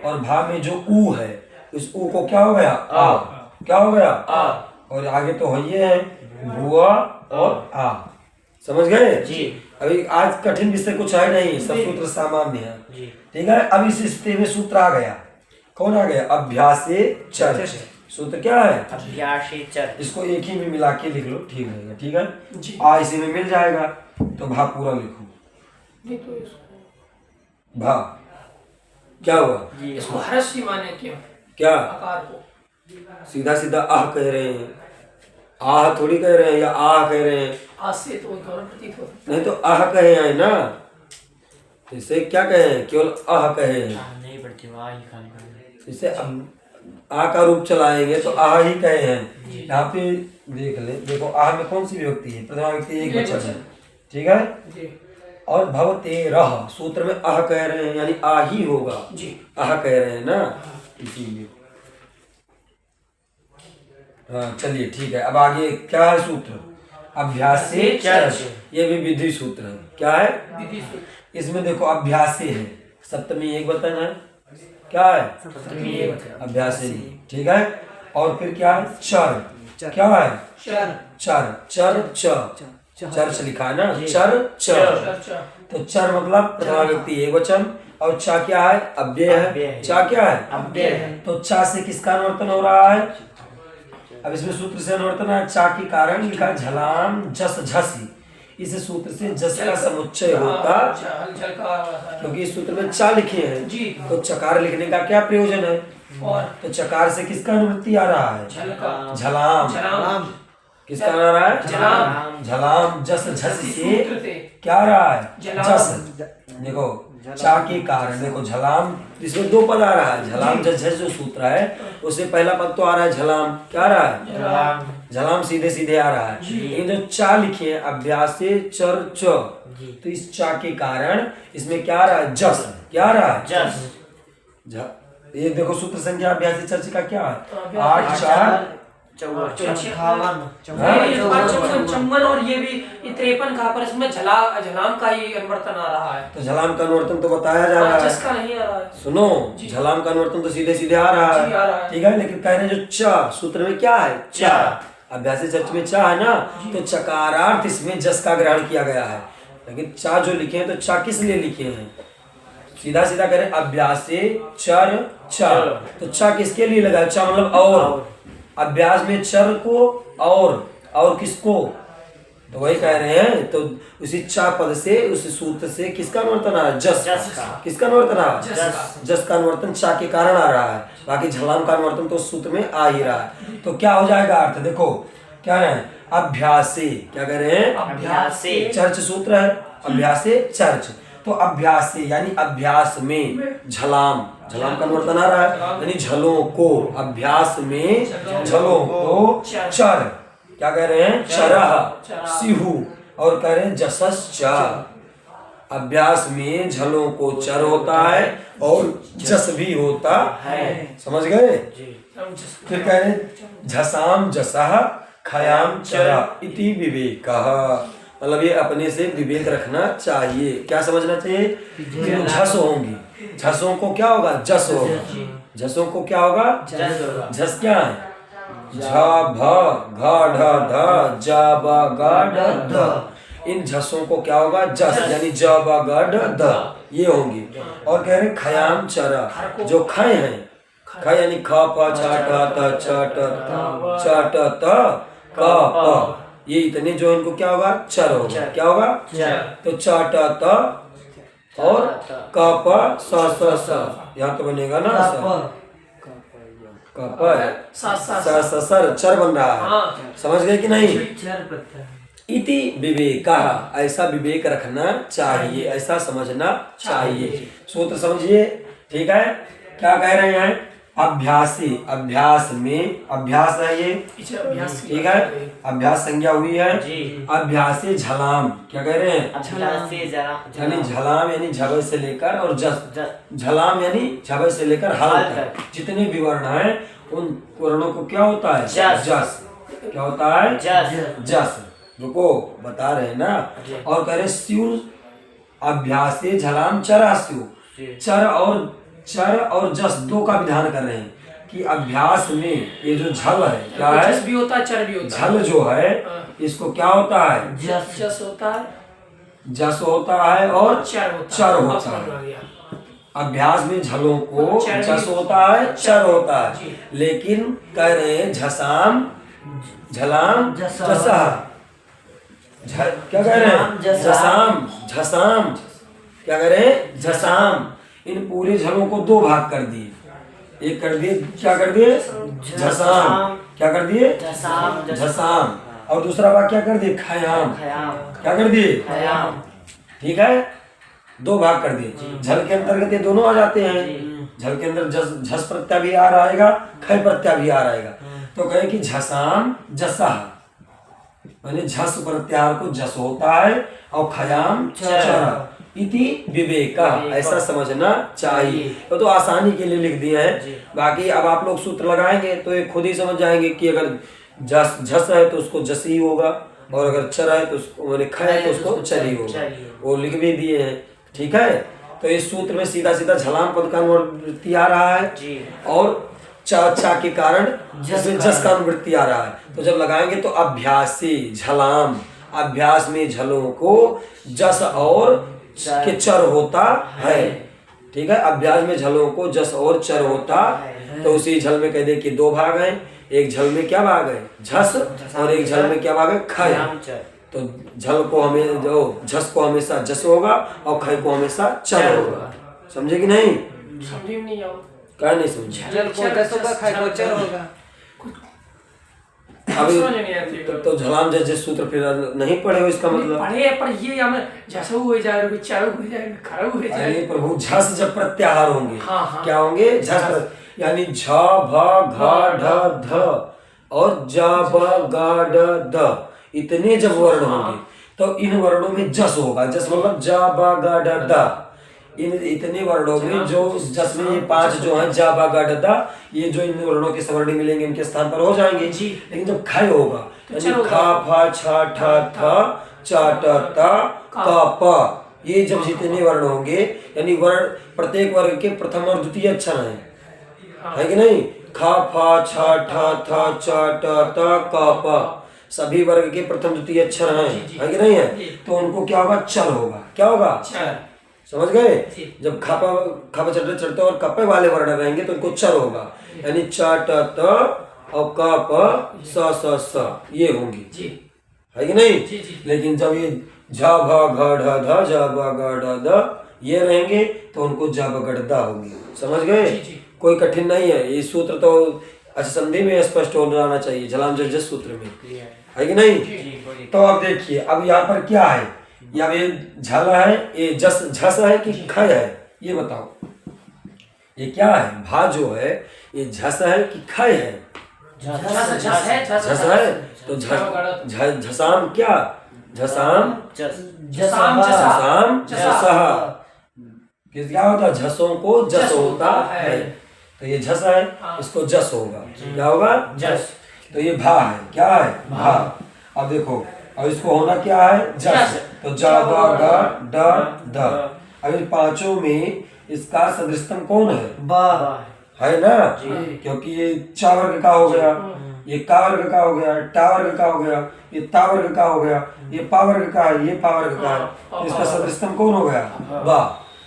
और भा में जो ऊ है, उस ऊ को क्या हो गया? आ। क्या हो गया? आ। और आगे तो है ये है भुआ और आ। समझ गए जी? अभी आज कठिन विषय कुछ है नहीं, सब सूत्र सामान्य है। ठीक है, अब इस स्थिति में सूत्र आ गया। कौन आ गया? अभ्यासे चर। सूत्र क्या है? अभ्यासे चर। इसको एक ही में मिला के लिख लो, ठीक रहेगा। ठीक है, आ इसी में मिल जाएगा, तो भा पूरा लिखो। भा क्या हुआ? इसको हर्ष ही माने क्यों? क्या आकार को सीधा सीधा आह कह रहे हैं, आह थोड़ी कह रहे हैं, या आह कह रहे हैं। आज से तो गौरव प्रतीत होता नहीं तो आह कहे हैं ना, इसे क्या कहे हैं? केवल आह कहे हैं। नहीं पड़ती, वहाँ ही खाली इसे आ का रूप चलाएंगे तो आह ही कहे हैं। यहाँ पे देख ले, देखो आह में कौन सी विभक्ति है? प्रथमा विभक्ति एक वचन है, ठीक है। और भवतेरः सूत्र में आह कह रहे हैं, यानी आ ही होगा, आह कह रहे हैं ना, इसीलिए। हाँ चलिए ठीक है, अब आगे क्या है सूत्र? अभ्यास से चर्च। ये भी विधि सूत्र है। क्या है? विधि सूत्र। इसमें देखो अभ्यास से है, सप्तमी एक वचन है। क्या है? सप्तमी एक वचन। अभ्यास से, ठीक है। और फिर क्या है? चर। क्या है? चर। चर चर च, चर्च लिखा है ना, चर च। तो चर मतलब प्रथमा व्यक्ति एक वचन, और चा क्या है? अव्यय है। चा क्या है? अव्यय है। तो चा से किसका अनुवर्तन हो रहा है? अब इसमें सूत्र से अनुवर्तन है, चा के कारण लिखा झलाम जस झसी। इस सूत्र से जस का समुच्चय होता, क्योंकि इस सूत्र में चा लिखे हैं, तो चकार लिखने का क्या प्रयोजन है? और तो चकार से किसका अनुवृत्ति आ रहा है? झलाम। किसका आ रहा है? झलाम। झलाम जस झसी से क्या आ रहा है? जस। देखो चा के कारण, देखो झलाम, इसमें दो पद आ रहा है। झलाम जस झस जो सूत्र है, उससे पहला पद तो आ रहा है झलाम। क्या आ रहा है? झलाम सीधे सीधे आ रहा है। लेकिन जो चा लिखे हैं अभ्यास से चर च, तो इस चा के कारण इसमें क्या आ रहा है? जस। क्या आ रहा है? जस। ये देखो सूत्र संख्या अभ्यास से चर्च का क्या है? 8 4 54 और ये भी 53 कहा, पर इसमें झलाम का ही अनुवर्तन आ रहा है। तो झलाम का अनुवर्तन तो बताया जा रहा है, जिसका नहीं आ रहा है। सुनो, झलाम का अनुवर्तन तो सीधे सीधे आ रहा है, ठीक है। लेकिन कह रहे हैं जो च सूत्र में क्या है? चा। अभ्यासी चर्च में चा है ना, तो चकारार्थ इसमें जस का ग्रहण किया गया है। लेकिन चा जो लिखे हैं, तो चा किस लिए लिखे हैं? सीधा सीधा करें, अभ्यासे चर चा, तो चा किसके लिए लगा? चा मतलब और, अभ्यास में चर को और किसको? तो वही कह रहे हैं। तो उसी चा पद से, उस सूत्र से किसका अनुवर्तन आ रहा है? जस का। किसका अनुवर्तन आ रहा है? जस का अनुवर्तन चा के कारण आ रहा है, बाकी झलाम का अनुवर्तन तो सूत्र में आ ही रहा है। तो क्या हो जाएगा अर्थ? देखो क्या है? अभ्यासे। क्या कह रहे हैं? अभ्यासे। चर्च सूत्र है, अभ्यासे चर्च। तो अभ्यास से यानी अभ्यास में झलाम का अनुवर्तन आ रहा है, यानी झलों को, अभ्यास में झलों को चर। क्या कह रहे हैं? चरह सिहु, और कह रहे हैं जसस च। अभ्यास में झलों को चर होता है और जस भी होता है। समझ गए? फिर कह रहे हैं झसाम जसह खयाम चरा इति विवेकः, मतलब ये अपने से विवेक रखना चाहिए। क्या समझना चाहिए? कि जो झस होंगी, झसों को क्या होगा? जस होगा। झसों को क्या होगा? जस होगा। झस क्या है? झ भ घ ढ ध ज ब ग ड ध। इन झसों को क्या होगा? जस, यानी ज ब ग ड ध ये होंगी। और कह रहे खयाम चरा, जो खय हैं, खय यानी ख प छ ठ त छ ट त क प, ये इतने जो इनको क्या होगा? चर होगा। क्या होगा? तो च ट त और क प स स स, यहाँ तो बनेगा ना क प स स सर, चर बन रहा है। समझ गए कि नहीं? इति विवेका, ऐसा विवेक रखना चाहिए, ऐसा समझना चाहिए। सूत्र समझिए, ठीक है? क्या कह रहे हैं? अभ्यासी, अभ्यास में, अभ्यास है ये, ठीक है? अभ्यास संज्ञा हुई है। अभ्यासी झलाम, क्या कह रहे हैं? यानी झलाम यानी झबे से लेकर और जस, झलाम यानी झबे से लेकर हल तक जितने भी वर्ण हैं उन वर्णों को क्या होता है? जस। क्या होता है? जस। रुको, बता रहे हैं ना। और कह रहे स्यु अभ्यासी झलाम चरास्यु, चर और जस दो का विधान कर रहे हैं कि अभ्यास में ये जो झल है, क्या है? जस भी होता है, चर भी होता है। झल जो है इसको क्या होता है? जस होता है, जस होता है और चर होता समझ है। आ गया। अभ्यास में झलों को जस होता है, चर होता है, लेकिन कह रहे हैं झसाम झलाम जसह, क्या कह रहे हैं? झसाम झसाम, क्या कह रहे हैं? झसाम। इन पूरे झलों को दो भाग कर दिए। एक कर दिए, क्या कर दिए? झसाम। क्या कर दिए? झसाम। और दूसरा भाग क्या कर दिए? खयाम। क्या कर दिए? ठीक है, दो भाग कर दिए। झल के अंतर्गत ये दोनों आ जाते हैं। झल के अंदर झस प्रत्यय भी आ रहेगा, खय प्रत्यय भी आ रहेगा। तो कहे कि झसाम जसा, मैंने झस प्रत्याहार को जस होता है और खयाम चर। इति विवेका, ऐसा समझना चाहिए। तो आसानी के लिए लिख दिया है, बाकी अब आप लोग सूत्र लगाएंगे तो ये खुद ही समझ जाएंगे कि अगर झस है तो उसको जस ही होगा, और अगर चर है तो उसको, मैंने खय है तो उसको चर ही होगा। वो लिख भी दिए हैं, ठीक है? तो इस सूत्र में सीधा सीधा झलाम पद का अनुवृत्ति आ रहा है और चा के कारण जिसमें जस का अनुवृत्ति आ रहा है। तो जब लगाएंगे तो अभ्यासी झलाम, अभ्यास में झलों को जस और के चर होता है, ठीक है? अभ्यास में झलों को जस और चर होता है। तो उसी झल में कह दे कि दो भाग हैं, एक झल में क्या भाग है? झस, और एक झल में क्या भाग है? खय। तो झल को हमें जो झस को हमेशा जस होगा और खय को हमेशा चर होगा। समझे कि नहीं? समझे नहीं आओ, क्या नहीं समझे? जल को जस होगा, खय को चर होगा। अभी तो झलाम जैसे सूत्र फिर नहीं पढ़े हो, इसका मतलब पढ़े, पर ये हमें झसू हो जाएगा, चरू हो जाएगा, खरू हो जाएगा। अरे प्रभु, झस जब प्रत्याहार होंगे, क्या होंगे? झस, यानी झ भ घ ढ ध और ज ब ग ड द, इतने जब वर्ण होंगे तो इन वर्णों में जस होगा। जस मतलब ज ब ग ड द। इन इतने वर्णों में जो जस में ये पांच जो है ज ब ग ड द, ये जो इन वर्णों के सवर्ण मिलेंगे इनके स्थान पर हो जाएंगे। लेकिन जब खय होगा, यानी ख फ छ ठ थ च ट त क प, ये जब जितने वर्ण होंगे, यानी वर्ण प्रत्येक वर्ग के प्रथम और द्वितीय अक्षर है कि नहीं? ख फ छ ठ थ च ट त क प, सभी वर्ग के प्रथम द्वितीय अक्षर हैं, है कि नहीं है? तो उनको क्या होगा? चर होगा। क्या होगा? चर। समझ गए? जब खप चढ़ते और कपे वाले वर्ण रहेंगे तो उनको चर होगा, यानी च ट त और क प स स स, ये होंगी, है कि नहीं? लेकिन जब ये झ भ घ ढ ध ज ब ग ड द ये रहेंगे तो उनको ज ब ग ड द होगी। समझ गए? कोई कठिन नहीं है, ये सूत्र तो अच्छा संधि में स्पष्ट हो जाना चाहिए, झलाम जस सूत्र में, है कि नहीं? तो अब देखिए, अब यहाँ पर क्या है? या ये झल है, ये जस झस है कि खय है? ये बताओ, ये क्या है? भा जो है ये झस है कि खय है? झस है। तो झसाम क्या? झसाम झसाम जसह, क्या होता है? झसों को जस होता है। तो ये झस है, इसको जस होगा। क्या होगा? जस। तो ये भा है, क्या है? भा। अब देखो, अब इसको होना क्या है? जस। तो ज ब ग ड ध। अब इन पांचों में इसका सदृशतम कौन है? बा है ना, क्योंकि ये चा वर्ग का हो गया, ये का वर्ग का हो गया, टा वर्ग का हो गया, ये ता वर्ग का हो गया, ये पा वर्ग का है, ये पा वर्ग का है, तो इसका सदृशतम कौन हो गया? बा।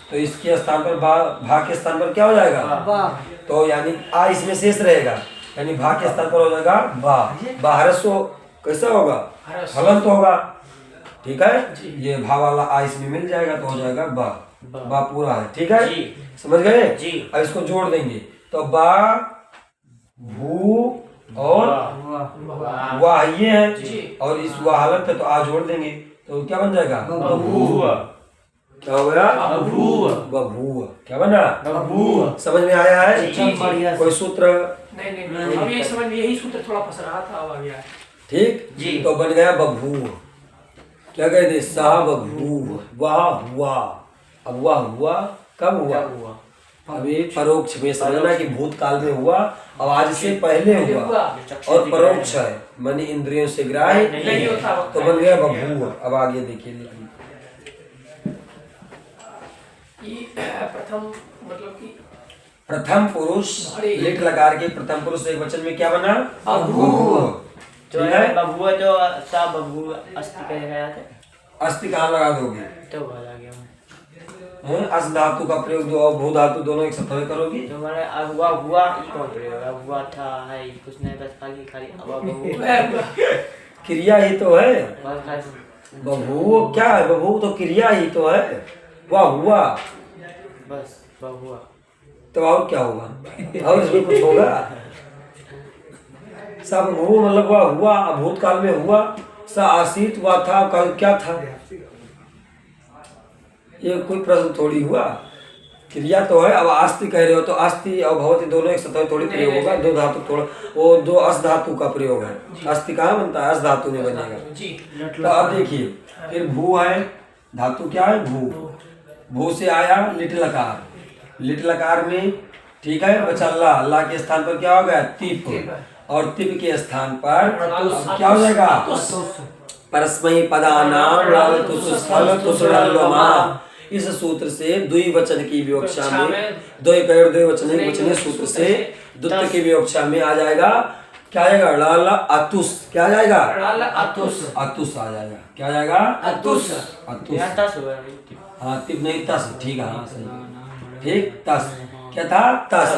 तो इसके स्थान पर भा के स्थान पर क्या हो जाएगा? बा। तो यानी आ इसमें शेष रहेगा, यानी भा के स्थान पर हो जाएगा बा। बाहरस्व कैसा होगा? हलंत होगा, ठीक है। ये भा वाला आ इसमें मिल जाएगा तो हो जाएगा बा। बा पूरा है, ठीक है, समझ गए? अब इसको जोड़ देंगे तो बा, भू और वाह ये है, और इस वाह हलंत है तो आ जोड़ देंगे तो क्या बन जाएगा? बभूव। क्या हो गया? बभूव। क्या बना? बभूव। समझ में आया है? कोई सूत्र? नहीं अब ये समझ में, यही सूत्र थोड़ा फंस रहा था, अब आ गया। ठीक, तो बन गया बभूव। क्या कहते? सा बभूव, वाह हुआ। अब वाह हुआ कब हुआ? अभी परोक्ष में समझना कि भूतकाल में हुआ, अब आज से पहले हुआ, और परोक्ष है मानी इंद्रियों से ग्राह्य नहीं होता, तो बन गया बभूव। अब आगे देखिए, प्रथम मतलब कि प्रथम पुरुष लिट लकार के प्रथम पुरुष एक वचन में क्या बना? बभूव। तो है बबुआ, जो सा बबुआ अस्थि कह रहा था, अस्थि कहाँ लगा दोगे? तो आ गया अस धातु का प्रयोग जो भू धातु दोनों एक साथ करोगी तो हमारा अगुआ हुआ ये कौन प्रयोग है? हुआ था है कुछ नहीं, बस खाली खाली अब क्रिया ही तो है। खाली बभूव क्या है? बभूव तो क्रिया ही तो है। वाह हुआ बस बबुआ, तो और क्या होगा? और इसमें कुछ होगा? सब बभूव मतलब वाह हुआ, भूतकाल में हुआ। सा आसीत हुआ था, कल क्या था? ये कोई प्रश्न थोड़ी हुआ, क्रिया तो है। अब आस्ति कह रहे हो तो आस्ति और भवति दोनों एक साथ थोड़ी प्रयोग होगा, दो धातु थोड़ा, वो दो अस धातु का प्रयोग है। आस्ति कहाँ बनता है? अस धातु में बनेगा। तो अब देखिए, फिर भू है, धातु क्या है? भू। भू से आया लिट लकार, लिट लकार में ठीक है बचा ला, ला के स्थान पर क्या हो गया? तिप, और तिप के स्थान पर क्या हो जाएगा? परस्मै पदानां लल तुस स्थल तुसड़ल लोमा। इस सूत्र से द्विवचन की विवक्षा में, दो एक द्विवचन सूत्र से द्वित्व की विवक्षा में आ जाएगा क्या आएगा? लल अतुस। क्या आ जाएगा? अतुस। अतुस आ जाएगा। क्या आ जाएगा? अतुस। अतुस। हाँ तिप नहीं तस, ठीक है, हाँ सही, ठीक। तस क्या था? तस।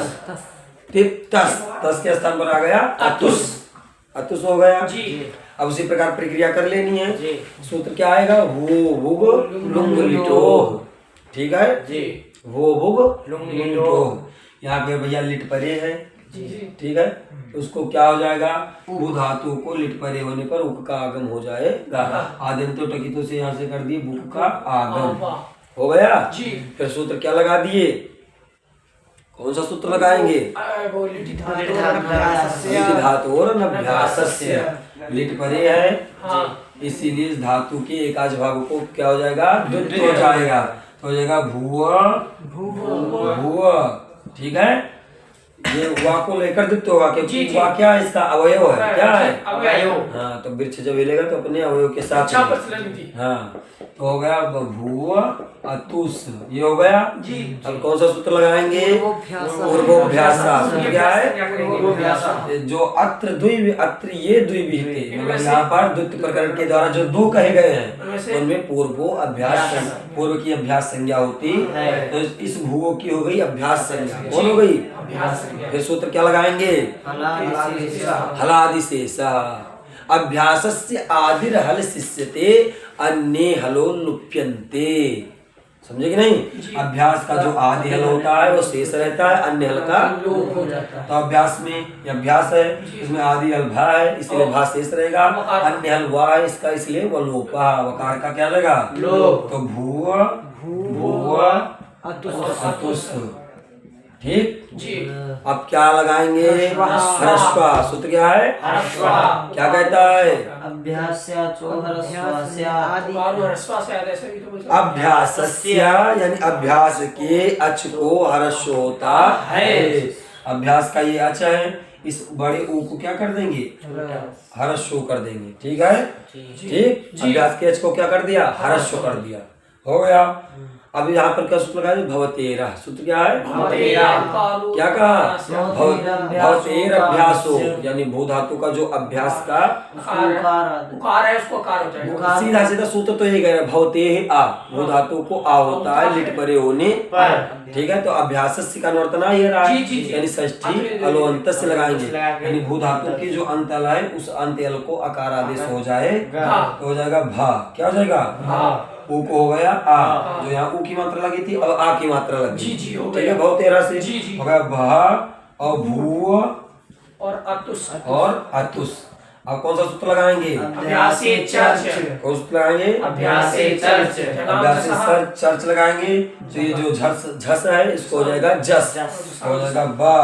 तिप तस, तस के स्थान पर आ गया अतुस। अतुस हो गया। अब उसी प्रकार प्रक्रिया कर लेनी है। सूत्र क्या आएगा? वो भुग लुंग लिटोह, ठीक है, वो भुग लुंग लिटोह। यहाँ पे भैया लिट परे है, ठीक है, उसको क्या हो जाएगा? वो धातु को लिट परे होने पर उक का आगम हो जाएगा। आदिंतो टकितो से यहाँ से कर दिए बुक का आगम हो गया। फिर सूत्र क्या लगा दिए? कौन सा सूत्र लगाएंगे? लिट धातु और अभ्यासस्य। लिट परे है, इसीलिए इस धातु के एकाज भाग को क्या हो जाएगा? द्वित्व हो जाएगा, तो हो जाएगा भूव भूव, ठीक है। ये वा को लेकर द्वित्व होगा, क्योंकि वा क्या है? इसका अवयव है। क्या है? अवयव। हाँ, तो वृक्ष जब हिलेगा तो अपने अवयव के साथ। हाँ, तो हो गया भूव अतुस, ये हो गया। अब कौन सा सूत्र लगाएंगे? पूर्वोभ्यासा। सूत्र क्या है? जो अत्र द्वि, अत्र ये द्विविहिते, मतलब यहाँ पर द्वितीय प्रकरण के द्वारा जो दो कहे गए हैं उनमें पूर्वो अभ्यास, पूर्व की अभ्यास संज्ञा होती, तो इस भूवो की हो गई अभ्यास संज्ञा। कौन हो गई? फिर सूत्र क्या लगाएंगे? हलादि शेष। अभ्यासस्य आदिर हल शिष्यते अन्ये हलो लुप्यन्ते। समझे कि नहीं? अभ्यास का जो आदि हल होता है वो शेष रहता है, अन्य हल का लोप हो जाता है। तो अभ्यास में ये अभ्यास है, इसमें आदि हल भा है, इसलिए भा शेष रहेगा। अन्य हल वा है इसका, इसलिए वो लोपा, वकार का क्या लगा? लोप। तो भूव भूव अतुस, ठीक। अब क्या लगाएंगे? ह्रस्व। सूत्र क्या है? क्या कहता है? अभ्यासस्य यानी अभ्यास के अच को हर्ष होता है। अभ्यास का ये अच है, इस बड़े ऊ को क्या कर देंगे? हर्ष कर देंगे, ठीक है, ठीक। अभ्यास के अच को क्या कर दिया? हर्ष कर दिया, हो गया। अब यहाँ पर क्या सूत्र लगाया? भवतेरा। सूत्र क्या है? भवतेरा। क्या कहा? भवतेर अभ्यासो, यानी भू धातु का जो अभ्यास का उकार है उसको कार हो जाएगा। सीधा सीधा सूत्र तो यही कह रहा है, भवतेह आ, भू धातु को आ होता है लिट परे होने पर। ठीक है, तो अभ्यासस्य का अनुवर्तना ये रहा है, यानी षष्ठी अलोअंत से लगाएंगे, यानी भू धातु की जो अंत अल है उस अंत अल को अकार आदेश हो जाएगा, तो हो जाएगा भा। क्या हो जाएगा? ऊ को हो गया आ, जो यहाँ ऊ की मात्रा लगी थी अब आ की मात्रा लगी। ठीक है, भवतेरा से हो गया भा और भू और अतुस। अब कौन सा सूत्र लगाएंगे? अभ्यासे चर्च। कौन सूत्र लगाएंगे? अभ्यासे चर्च। अभ्यासे चर्च लगाएंगे, तो ये जो झस है इसको हो जाएगा जस, हो जाएगा बा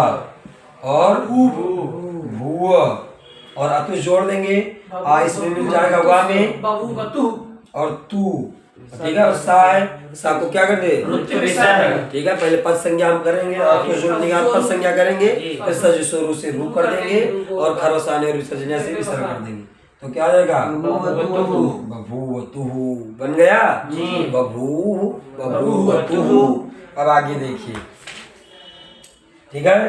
और भू और अतुस जोड़ देंगे, आ इसमें मिल जाएगा वा में और तू। ठीक है, और सा है, सा को क्या कर दे? ठीक है, पहले पद संज्ञा हम करेंगे और फिर जोड़ने के बाद पद संज्ञा करेंगे, फिर सज स्वरू से रू कर देंगे और खरवसाने और विसर्जन से विसर्ग कर देंगे, तो क्या आ जाएगा? बभूवतुः। बन गया बभूवतुः। अब आगे देखिए, ठीक है,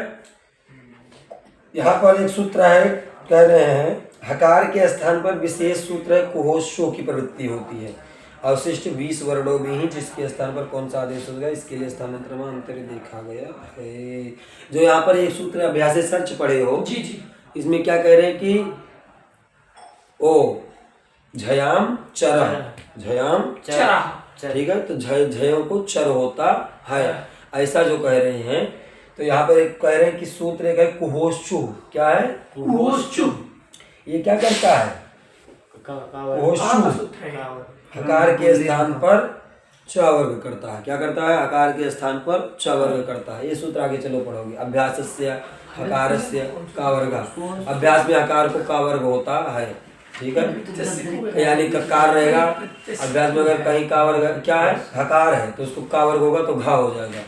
यहाँ पर एक सूत्र है, कह रहे हैं हकार के स्थान पर विशेष सूत्र है कुहोशो की प्रवृत्ति होती है, अवशिष्ट 20 वर्णों में ही जिसके स्थान पर कौन सा आदेश होगा इसके लिए स्थानांतर में अंतर देखा गया है। जो यहाँ पर एक सूत्र अभ्यास सर्च पढ़े हो, इसमें क्या कह रहे हैं कि ओ झयाम चर, ठीक है, तो झयों को चर होता है, ऐसा जो कह रहे हैं। तो यहाँ पर एक कह रहे हैं कि सूत्र एक है कुहोशु। क्या है? कुहोशु। ये क्या करता है? कुहोशु हकार के स्थान पर च वर्ग करता है। क्या करता है? हकार के स्थान पर च वर्ग करता है। ये सूत्र आगे चलो पढ़ोगे। अभ्यासस्य हकारस्य का वर्ग, अभ्यास में हकार को का वर्ग होता है। ठीक है, यानी ककार रहेगा अभ्यास में, अगर कहीं का वर्ग क्या है? हकार है तो उसको का वर्ग होगा तो घा हो जाएगा।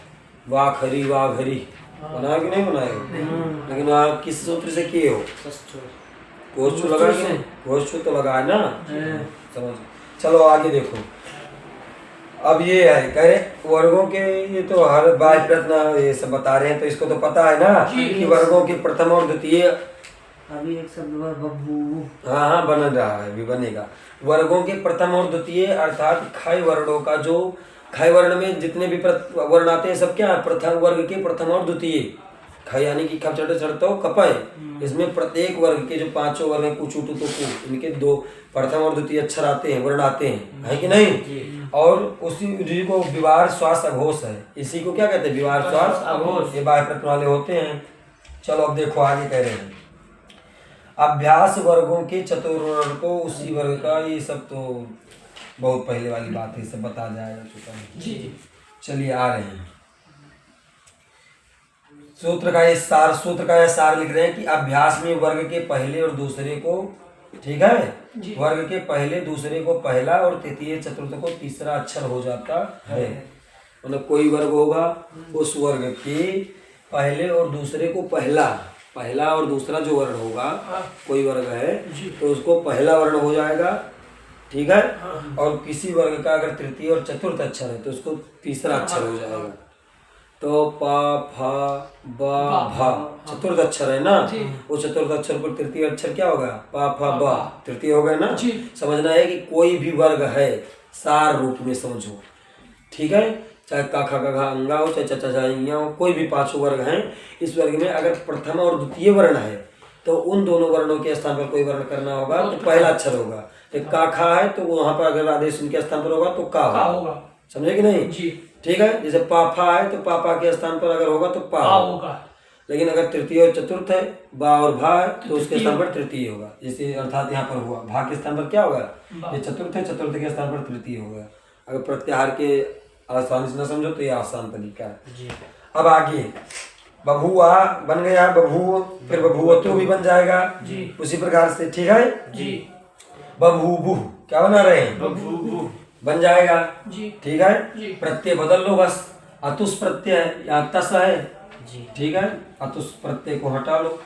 वाखरी वाघरी बनाया कि नहीं बनाया? लेकिन आप किस सूत्र से किए हो? कोष्ठु लगा, कोष्ठु तो लगा ना, समझ। चलो आगे देखो, अब ये है कह रहे वर्गों के, ये तो हर बार प्रश्न ये सब बता रहे हैं तो इसको तो पता है ना कि वर्गों के प्रथम और द्वितीय। अभी एक शब्द बब्बू, हाँ बन रहा है, अभी बनेगा। वर्गों के प्रथम और द्वितीय अर्थात खाई वर्णों का, जो खाई वर्ण में जितने भी वर्ण आते हैं सब क्या है? प्रथम वर्ग के प्रथम और द्वितीय। खाई यानी कि खप चढ़ चढ़तो कपय, इसमें प्रत्येक वर्ग के जो पांचों वर्ग हैं कुछ उटू तो कु, इनके दो प्रथम और द्वितीय अक्षर आते हैं, वर्ण आते हैं, है कि नहीं? और उसी को विवार श्वास अघोष है, इसी को क्या कहते हैं? विवार श्वास अघोष। ये बाह्य प्रश्न वाले होते हैं। चलो अब देखो आगे कह रहे हैं अभ्यास वर्गों के चतुर्वर्ण को उसी वर्ग का, ये सब तो बहुत पहले वाली बात है, सब बता जाएगा चुका है। चलिए आ रहे हैं सूत्र का ये सार, सूत्र का यह सार लिख रहे हैं कि अभ्यास में वर्ग के पहले और दूसरे को, ठीक है, वर्ग के पहले दूसरे को पहला और तृतीय चतुर्थ को तीसरा अक्षर हो जाता है। मतलब कोई वर्ग होगा उस वर्ग के पहले और दूसरे को पहला और दूसरा जो वर्ण होगा, कोई वर्ग है तो उसको पहला वर्ण हो जाएगा, ठीक है, और किसी वर्ग का अगर तृतीय और चतुर्थ अक्षर है तो उसको तीसरा अक्षर हो जाएगा। तो पा फा बा भा चतुर्थ अक्षर है ना, वो चतुर्थ अक्षर पर तृतीय अक्षर क्या होगा? पा फा बा, तृतीय हो गया ना। समझना है कि कोई भी वर्ग है, सार रूप में समझो, ठीक है, चाहे का खा गा अंगा हो, चाहे चचा चाइया हो, कोई भी पांचों वर्ग हैं, इस वर्ग में अगर प्रथम और द्वितीय वर्ण है तो उन दोनों वर्णों के स्थान पर कोई वर्ण करना होगा तो पहला अक्षर होगा। एक का खा है तो वहां पर अगर आदेश उनके स्थान पर होगा तो का होगा, समझे कि नहीं? ठीक है, जैसे पाफा है तो पापा के स्थान पर अगर होगा तो पा होगा, लेकिन अगर तृतीय और चतुर्थ है, बा और भा है तो उसके स्थान पर तृतीय होगा। जैसे अर्थात यहाँ पर हुआ भा के स्थान पर क्या होगा? ये चतुर्थ है, चतुर्थ के स्थान पर तृतीय होगा। अगर प्रत्याहार के आसानी से न समझो तो ये आसान तरीका है। अब आगे बभुआ बन गया, बभू, फिर बभुवतु भी बन जाएगा उसी प्रकार से, ठीक है जी। बभूबु क्या बना रहे हैं? बभूबु बन जाएगा, ठीक है। प्रत्यय बदल लो बस, अतुस प्रत्यय है या तस है, ठीक है, अतुस प्रत्यय को हटा लो।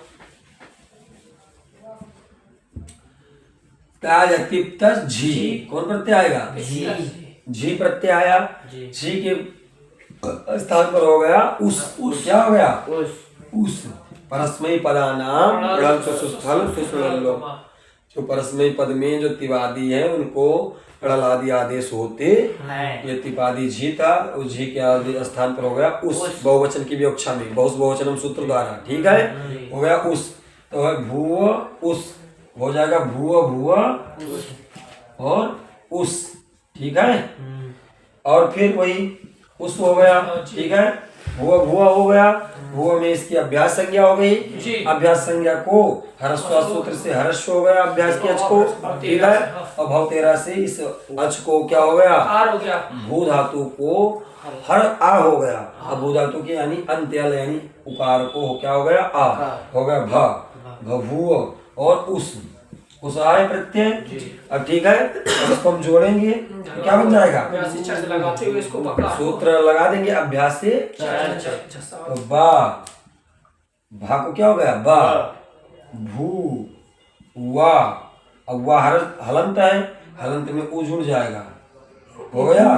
त्याज अतिप्तस झी, कौन प्रत्यय आएगा? झी प्रत्यय आया, जी। झी के स्थान पर हो गया उस क्या हो गया उस परस्मैपदी पदानाम णल सुस्थल सुषुणल लोम। जो परस्मैपदी पद में जो तिवादी है उनको णल आदि आदेश होते है। ये तिपादी झी था, उस झी के स्थान पर हो गया उस बहुवचन की विवक्षा में बहुवचनम सूत्र द्वारा। ठीक है, हो गया उस, तो है भूव उस, हो जाएगा भूव भूव और उस। ठीक है, और फिर वही उस हो गया। ठीक है, भूव भूव हो गया, भूव में इसकी अभ्यास संज्ञा हो गई, अभ्यास संज्ञा को हरस्व सूत्र से हर्ष हो गया अभ्यास के अच को। ठीक है, और भाव 13 से इस अच को क्या हो गया आर हो गया, भू धातु को हर आ हो गया। अब भू धातु के यानी अंत्यल यानी उकार को क्या हो गया आ, हो गया भूव और उस आए प्रत्यय। अब ठीक है, अब इसको हम जोड़ेंगे तो क्या बन जाएगा, अभ्यास से चर्च लगाते हुए इसको पकड़ा, सूत्र लगा देंगे अभ्यास से तो बा, भा को क्या हो गया बा, भू वा, अब वाह हलंत है, हलंत में उ जुड़ जाएगा, हो गया।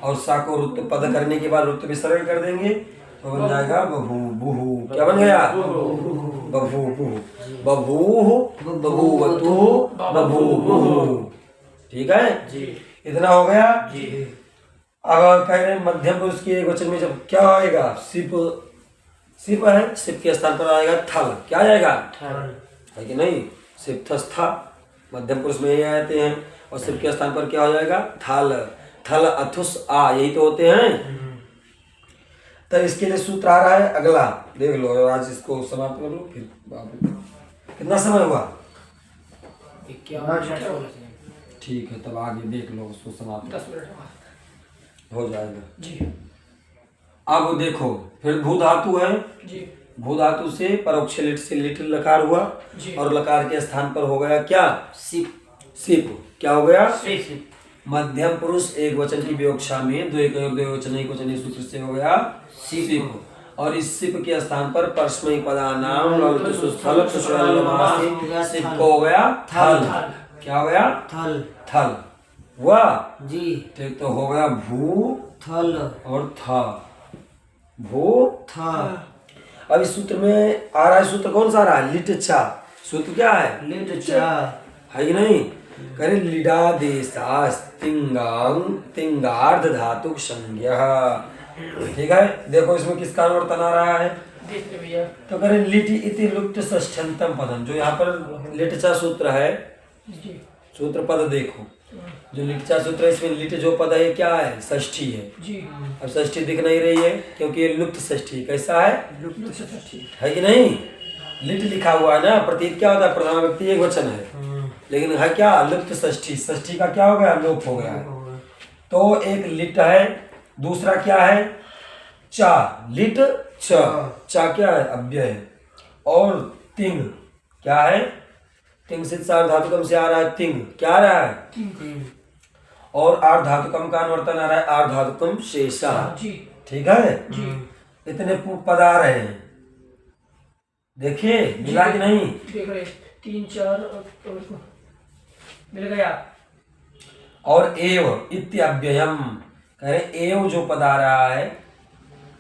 और सा को रुत पद करने के बाद रुत भी सरल कर देंगे तो बन जाएगा बभू बुहू। क्या बन गया बभू बुहू, बभू बभूवतु बभूवुः। ठीक है, इतना हो गया। अब कह रहे हैं मध्यम पुरुष के एक वचन में जब क्या आएगा सिप, सिप है, सिप के स्थान पर आएगा थल। क्या आएगा है कि नहीं, सिप था मध्यम पुरुष में ही आते हैं, और सिप के स्थान पर क्या हो जाएगा थल, थल अथुस आ, यही तो होते हैं। तो इसके लिए सूत्र आ रहा है अगला, देख लो आज इसको समाप्त कर लो फिर बाबू। कितना समय हुआ, 51 मिनट ठीक है, तब आगे देख लो उसको समाप्त 10 मिनट हो जाएगा जी। अब देखो फिर भू धातु है, जी भू धातु से परोक्ष लिट से लिट लकार हुआ, और लकार के स्थान पर हो गया क्या सिप, सिप। क्या हो गया सिप, मध्यम पुरुष एक वचन की विवक्षा में दो वचन एक वचन सूत्र से हो गया सिप, और इस सिप के स्थान पर परस्मैपदी पदानाम ललित सुस्थल सुषुणल लोम सिप को हो गया थल। क्या हो गया थल, थल हुआ जी। ठीक, तो हो गया भू थल और था, भू था। अब इस सूत्र में आ रहा है, सूत्र कौन सा आ रहा है लिट चा, सूत्र क्या है लिट चा, है कि नहीं, करें लिडा देशास तिंगांग तिंगार्ध धातुक संज्ञा। ठीक है, देखो इसमें किसका अनुवर्तन आ रहा है, देख ले भैया तो करें लिट इति लुप्त षष्ठ्यंतम पदम, जो यहाँ पर लिटचा सूत्र है, जी सूत्र पद देखो, जो लिटचा सूत्र है इसमें लिट जो पद है क्या है षष्ठी है। जी। अब षष्ठी दिख नहीं रही है क्योंकि ये लुप्त षष्ठी कैसा है लुप्त षष्ठी है कि नहीं, लिट लिखा हुआ है ना, प्रतीत क्या होता है प्रथमा व्यक्ति एक वचन है, लेकिन है क्या लुप्त षष्ठी, षष्ठी का क्या हो गया लोप हो गया है। तो एक लिट है, दूसरा क्या है चा, लिट चा क्या है अव्यय है, और तिंग क्या है, तिंग से सार धातुकम से आ रहा है तिंग, क्या आ रहा है, और आर धातुकम का अनुवर्तन आ रहा है आर धातुकम शेषा। जी ठीक है, जी इतने पद आ रहे हैं, देखिए मिला कि नहीं, देख रहे 3 4 और मिल गया। और एव इत्यव्ययम, कह रहे एव जो पद आ रहा है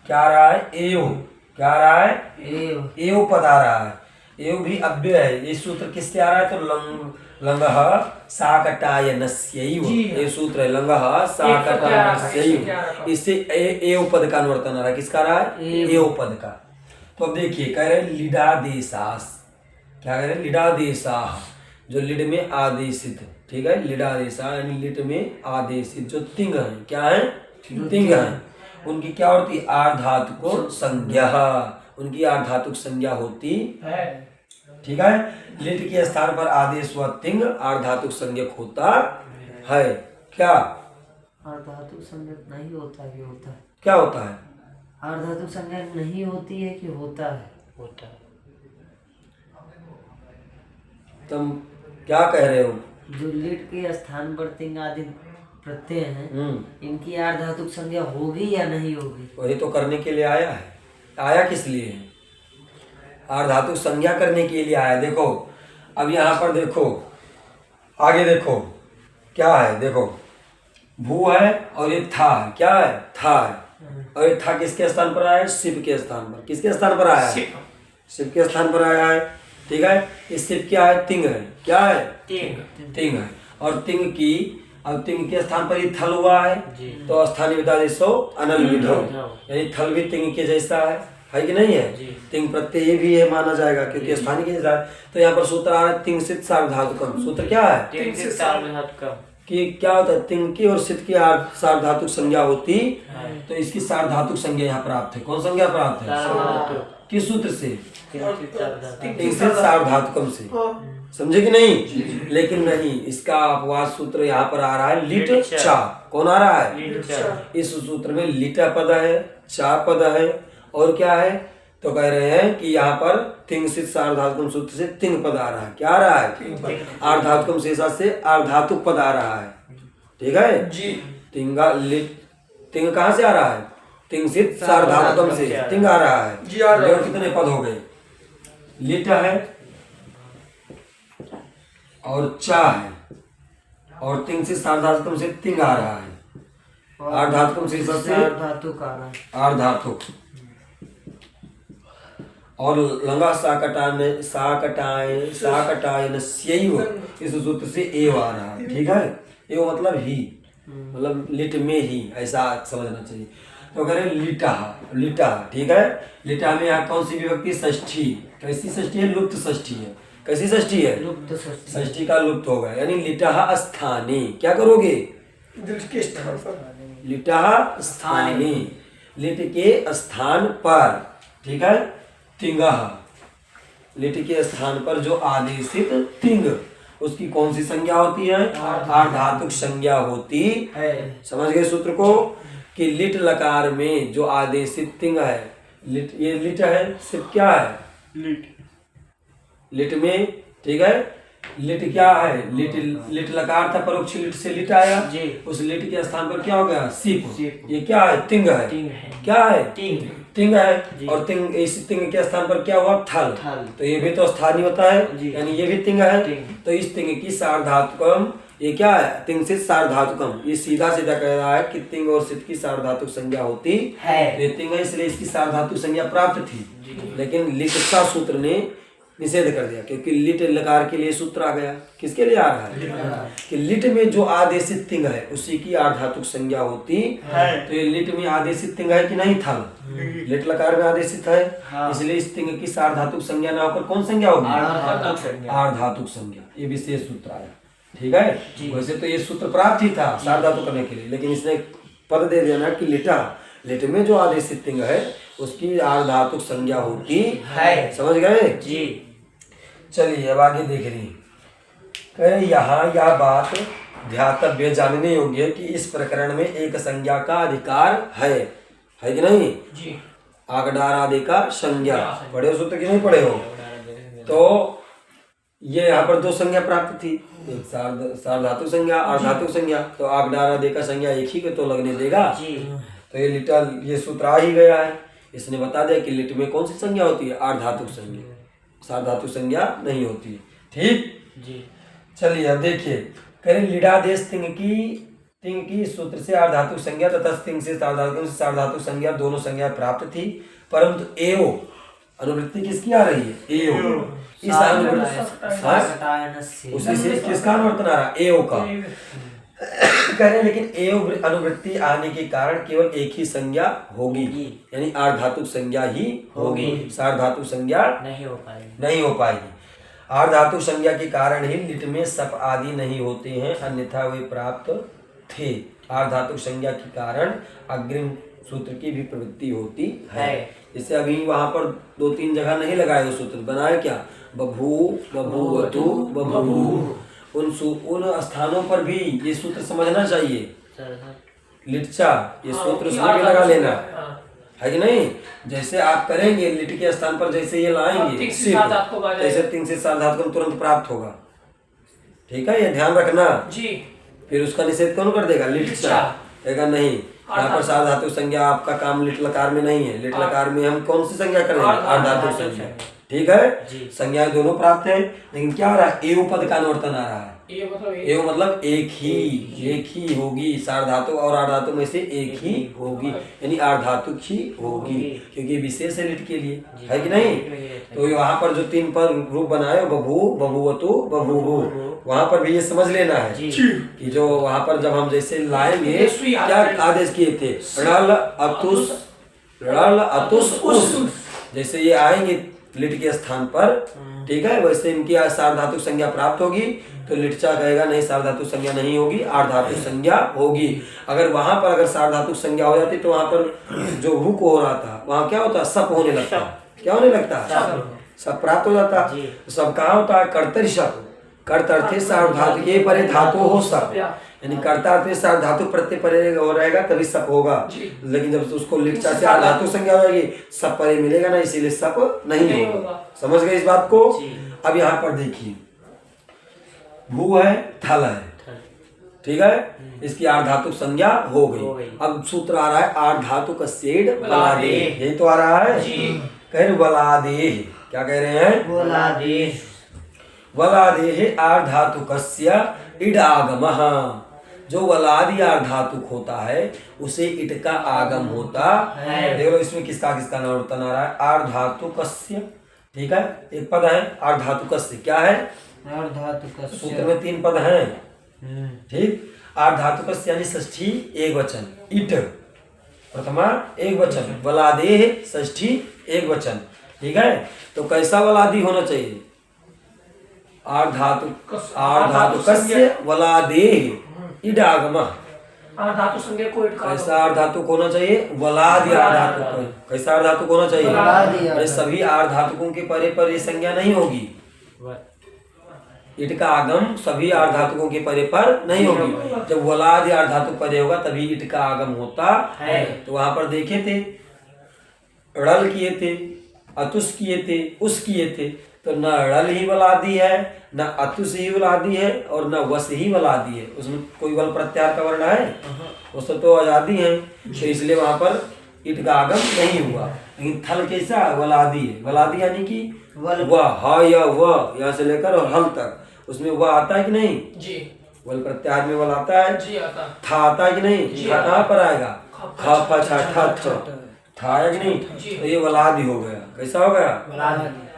क्या आ रहा है एव, क्या आ रहा है एव पद आ रहा है, एव भी अव्यय है। ये सूत्र किससे आ रहा है, तो लंगः साकटायनस्यैव, ये सूत्र है लंगः साकटायनस्यैव, इससे एव पद का अनुवर्तन आ रहा है, किसका आ रहा है एव पद का। तो अब देखिए कह रहे लिडादेशास, क्या कह रहे लिडादेशाह, जो लिड में आदेशित, ठीक है लिडादेशा यानी लिड में आदेशित जो तिंग है, क्या है तिंग है, उनकी क्या होती आर्धातुक संज्ञा, उनकी आर्धातुक संज्ञा होती है। ठीक है, लिट के स्थान पर आदेश हुआ तिंग आर्धातुक संज्ञक होता है। क्या अर्धातुक संज्ञक नहीं होता कि होता है, क्या होता है अर्धातुक संज्ञक नहीं होती है कि होता है, होता है। तुम क्या कह रहे हो, जो लिट के स्थान पर तिंग आदि प्रत्यय हैं, इनकी अर्धातुक संज्ञा होगी या नहीं होगी, वही तो करने के लिए आया है, आया किस लिए है, आर्धातुक संज्ञा करने के लिए आया। देखो अब यहाँ पर देखो आगे देखो क्या है, देखो भू है और ये था है, क्या है, था है। और ये था किसके स्थान पर आया है, शिव के स्थान पर। किसके स्थान पर आया है, शिव के स्थान पर आया है। ठीक है, ये शिव क्या है, तिंग है, क्या है, तिंग है। और तिंग की, अब तिंग के स्थान पर ही थल हुआ है, तो स्थानीय विधादेशो अनल विधो, यानी थल भी तिंग के जैसा है कि नहीं है। तिंग प्रत्यय भी है माना जाएगा क्योंकि स्थानीय के जैसा है। तो यहाँ पर सूत्र आ रहा है तिंग सित सार्वधातुकम। सूत्र क्या है, कि क्या होता है, तिंग की और सित की सार्वधातुक संज्ञा होती, तो इसकी सार्वधातुक संज्ञा यहाँ प्राप्त है। कौन संज्ञा प्राप्त है, किस सूत्र से, तिंग सित सार्वधातुकम से। समझे कि नहीं। लेकिन नहीं, इसका अपवाद सूत्र यहाँ पर आ रहा है लिट चा। कौन आ रहा है, इस सूत्र में लिटा पद है, चा पद है, और क्या है, तो कह रहे हैं कि यहाँ पर तिंग सित सार्वधातुकम सूत्र से तिंग पद आ रहा है। क्या आ रहा है, आर्धातुकम शेषा से आर्धातुक पद आ रहा है। ठीक है जी। तिंगा लिट, तिंग कहाँ से आ रहा है, तिंग सित सार्वधातुकम से तिंग आ रहा है जी। और कितने पद हो गए, लिट है और चा है, और तिंग से सार्वधातुकम से तिंग आ रहा है। आर्धातुकम शेषा से आर्धातुक आ रहा है, आर्धातुक। और लंगा साकटायन स्यैव, इस सूत्र से एव आ रहा है। ठीक है, एव मतलब ही, मतलब लिट में ही, ऐसा समझना चाहिए। तो कह रहे लिटा, लिटा। ठीक है, लिटा में यहाँ कौन सी विभक्ति, षष्ठी। कैसी षष्ठी है, लुप्त षष्ठी है। कैसी षष्ठी है, लुप्त षष्ठी का लुप्त होगा, यानी लिटा स्थानी। क्या करोगे, लिटा स्थानी, लिट के स्थान पर। ठीक है, तिंगः, लिट के स्थान पर जो आदेशित तिंग, उसकी कौन सी संज्ञा होती है, आर्धातुक संज्ञा होती है। समझ गए सूत्र को, कि लिट लकार में जो आदेशित तिंग है, लिट, ये लिट है, सिर्फ क्या है, लिट में। ठीक है, लिट क्या है, लिट लकार था, परोक्ष लिट से लिट आया, उस लिट के स्थान पर क्या हो गया, सिप। ये क्या है, तिंग है, क्या है, तिंग है। और तिंग, इस तिंग के स्थान पर क्या हुआ, थल। तो ये भी तो स्थानीय होता है, यानी ये भी तिंग है। तो इस तिंग की सार्वधातुकम, ये क्या है, तिंग सित सार्वधातुकम। ये सीधा सीधा कह रहा है कि तिंग और सित की सार्वधातुक संज्ञा होती है। ये तिंग है, इसलिए इसकी सार्वधातुक संज्ञा प्राप्त थी, लेकिन लिट का सूत्र ने निषेध कर दिया, क्योंकि लिट लकार के लिए सूत्र आ गया। किसके लिए आ रहा है, कि लिट में जो आदेशित तिंग है उसी की आर्धातुक संज्ञा होती है। तो ये लिट में आदेशित तिंग है कि नहीं, था, लिट लकार में आदेशित है, इसलिए इस तिंग की सार्वधातुक संज्ञा न होकर कौन संज्ञा होगी, आर्धातुक संज्ञा। ये विशेष सूत्र आया। ठीक है, वैसे तो ये सूत्र प्राप्त ही था सार्वधातुक करने के लिए, लेकिन इसने पद दे दिया ना कि लिटा, लिट में जो आदेशित तिंग है उसकी आर्धातुक संज्ञा होती है। समझ गए जी। चलिए अब आगे देख रही, यहाँ यह बात ध्यातव्य, जानने योग्य है कि इस प्रकरण में एक संज्ञा का अधिकार है कि नहीं जी। आगडार आदि का संज्ञा पढ़े हो सूत्र की नहीं पढ़े हो, तो ये यहाँ पर दो संज्ञा प्राप्त थी, एक सार्वधातुक संज्ञा, आर्धातुक संज्ञा। तो आगडार आदि का संज्ञा एक ही को तो लगने देगा जी। तो ये लिटा, ये सूत्र आ ही गया है, इसने बता दिया कि लिट में कौन सी संज्ञा होती है, आर्धातुक संज्ञा, सार्वधातुक संज्ञा नहीं होती है। ठीक जी। चलिए अब देखिए, करें लिडादेश तिंग की सूत्र से आर्धातुक संज्ञा तथा तिंग से सार्वधातुक संज्ञा, दोनों संज्ञा प्राप्त थी, परंतु एव अनुवृत्ति किसकी आ रही है, एव। इस उसी से किसका अनुवर्तन आ रहा है, एव का। कह रहे लेकिन एव अनुवृत्ति आने के कारण केवल एक ही संज्ञा होगी, यानी आर्धातुक संज्ञा ही होगी, सार्वधातुक संज्ञा नहीं हो पाएगी। आर्धातुक संज्ञा के कारण ही लिट में सप आदि नहीं होते हैं, अन्यथा वे प्राप्त थे। आर्धातुक संज्ञा के कारण अग्रिम सूत्र की भी प्रवृत्ति होती है। इससे अभी वहां पर 2-3 जगह नहीं लगाए सूत्र, बनाए क्या, बभू, बभूवतु, बभूव। उन स्थानों पर भी ये सूत्र समझना चाहिए। लिटचा, ये सूत्र उसमें भी लगा लेना है कि नहीं। जैसे आप करेंगे लिट के स्थान पर जैसे ये लाएंगे, जैसे तिंग से सार्वधातुकम तुरंत प्राप्त होगा। ठीक है, ये ध्यान रखना जी। फिर उसका निषेध कौन कर देगा, लिटचा कहेगा नहीं, यहाँ पर सार्वधातुक संज्ञा आपका काम लिट लकार में नहीं है। लिट लकार में हम कौन सी संज्ञा करेंगे, आर्धातुक संज्ञा। ठीक है, जी। संज्ञाएं दोनों प्राप्त है, लेकिन क्या हो रहा है, एव पद का अनुवर्तन आ रहा है। ये मतलब एव मतलब एक ही होगी, सार्वधातु और आर्धातु में से एक ही होगी, यानी आर्धातुक ही होगी, क्योंकि विशेष है लिट के लिए, है कि नहीं। तो वहां पर जो 3 पद रूप बनाए, बभू, बभूवतु, बभूवु, वहां पर भी ये समझ लेना है कि जो वहां पर जब हम जैसे लाएंगे, क्या आदेश किए थे, ऋल अतुस, ऋल अतुस उस, जैसे ये आएंगे लिट के स्थान पर, ठीक है, वैसे इनकी सार्वधातुक संज्ञा प्राप्त होगी। तो लिटचा कहेगा नहीं, सार्वधातुक संज्ञा नहीं होगी, आर्धातुक संज्ञा होगी। अगर वहां पर अगर सार्वधातुक संज्ञा हो जाती तो वहां पर जो भूक हो रहा था, वहां क्या होता, सप होने लगता, क्या होने लगता, सब प्राप्त हो जाता। सब कहाँ होता है, कर्तरी सप, कर्तर्थे सार्वधातु के परे धातु हो सप, यानी कर्ता अर्थ सार्वधातु प्रत्यय परे हो रहेगा तभी सप होगा। लेकिन जब उसको लिटचा से आर्धातुक संज्ञा हो जाएगी, सप परे मिलेगा ना, इसीलिए सप नहीं होगा। समझ गए इस बात को। अब यहाँ पर देखिए, भू है, थल है, ठीक है, इसकी आर्धातुक संज्ञा हो गई। अब सूत्र आ रहा है आर्धातुक सेड बलादे, यही तो आ रहा है, कह रहे बलादे, क्या कह रहे हैं, वलादेह आर्धातुकस्य इडागमः, जो वलादि आर्धातुक होता है उसे इट का आगम होता है। देख लो इसमें किसका किसका अनुवर्तन आ रहा है, आर्धातुकस्य, ठीक है, एक पद है आर्धातुकस्य, क्या है, आर्धातुकस्य, सूत्र में 3 पद हैं, ठीक, आर्धातुकस्य यानी षष्ठी एक वचन, इट प्रथमा एक वचन, वलादेह षष्ठी एक वचन, ठीक है। तो कैसा वलादि होना चाहिए, आर्धातुकस्य वलादेह इडागमः, आर्धातु संज्ञा को इट का कैसा आर्धातुक होना चाहिए, वलादि आर्धातुक, कैसा आर्धातुक होना चाहिए, अरे सभी आर्धातुकों के परे पर ये संज्ञा नहीं होगी, इट का आगम सभी आर्धातुकों के परे पर नहीं होगी। जब वलादि आर्धातुक परे होगा तभी इट का आगम होता है। तो वहां पर देखे थे, ड़ल किए थे, अतुस किए थे, उस किए थे, तो न ड़ल ही वलादि है, न अतुस ही वलादि है, और न वस ही वलादि है, उसमें कोई वल प्रत्यार का वर्ण है, उससे तो आजादी है, तो इसलिए वहां पर इट का आगम नहीं हुआ। लेकिन थल कैसा, वलादि है, वलादि यानी कि वह, ह या वह, यहाँ से लेकर और हल तक, उसमें वह आता है कि नहीं, जी, वल प्रत्याहार में वल आता है, जी आता, था आता है कि नहीं, कहाँ पर आएगा, ख फ छ ठ था है कि नहीं, तो ये वलादि हो गया, कैसा हो गया,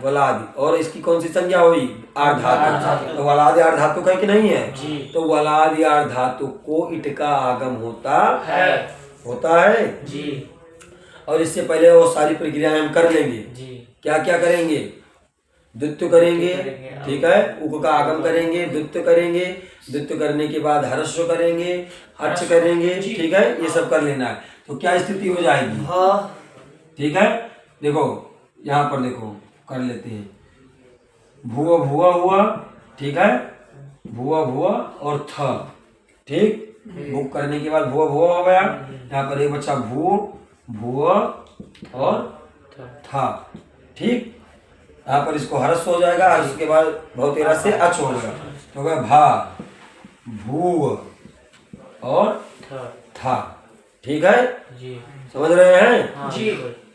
वलादि। और इसकी कौन सी संज्ञा हुई, आर्धातुक, तो वलादि आर्धातुक है कि नहीं है, तो वलादि आर्धातुक को इट का आगम होता है जी। और इससे पहले वो सारी प्रक्रियाएं हम कर लेंगे, क्या क्या करेंगे, द्वित्व करेंगे, ठीक है, उक का आगम करेंगे, द्वित्व करेंगे, द्वित्व करने के बाद हर्ष करेंगे, अच्छ करेंगे, ठीक है, ये सब कर लेना है। तो क्या स्थिति हो जाएगी, ठीक है, देखो यहाँ पर देखो कर लेते हैं, भुआ भुआ हुआ, ठीक है, भुआ भुआ और थ, ठीक, बुक करने के बाद भुआ भुआ हो गया, यहाँ पर एक बच्चा भू भुआ और था, ठीक, यहाँ पर इसको हर्ष हो जाएगा, हर्ष के बाद भौतेरा से अच हो गया, तो गया भा भू और था, ठीक है, समझ रहे हैं जी।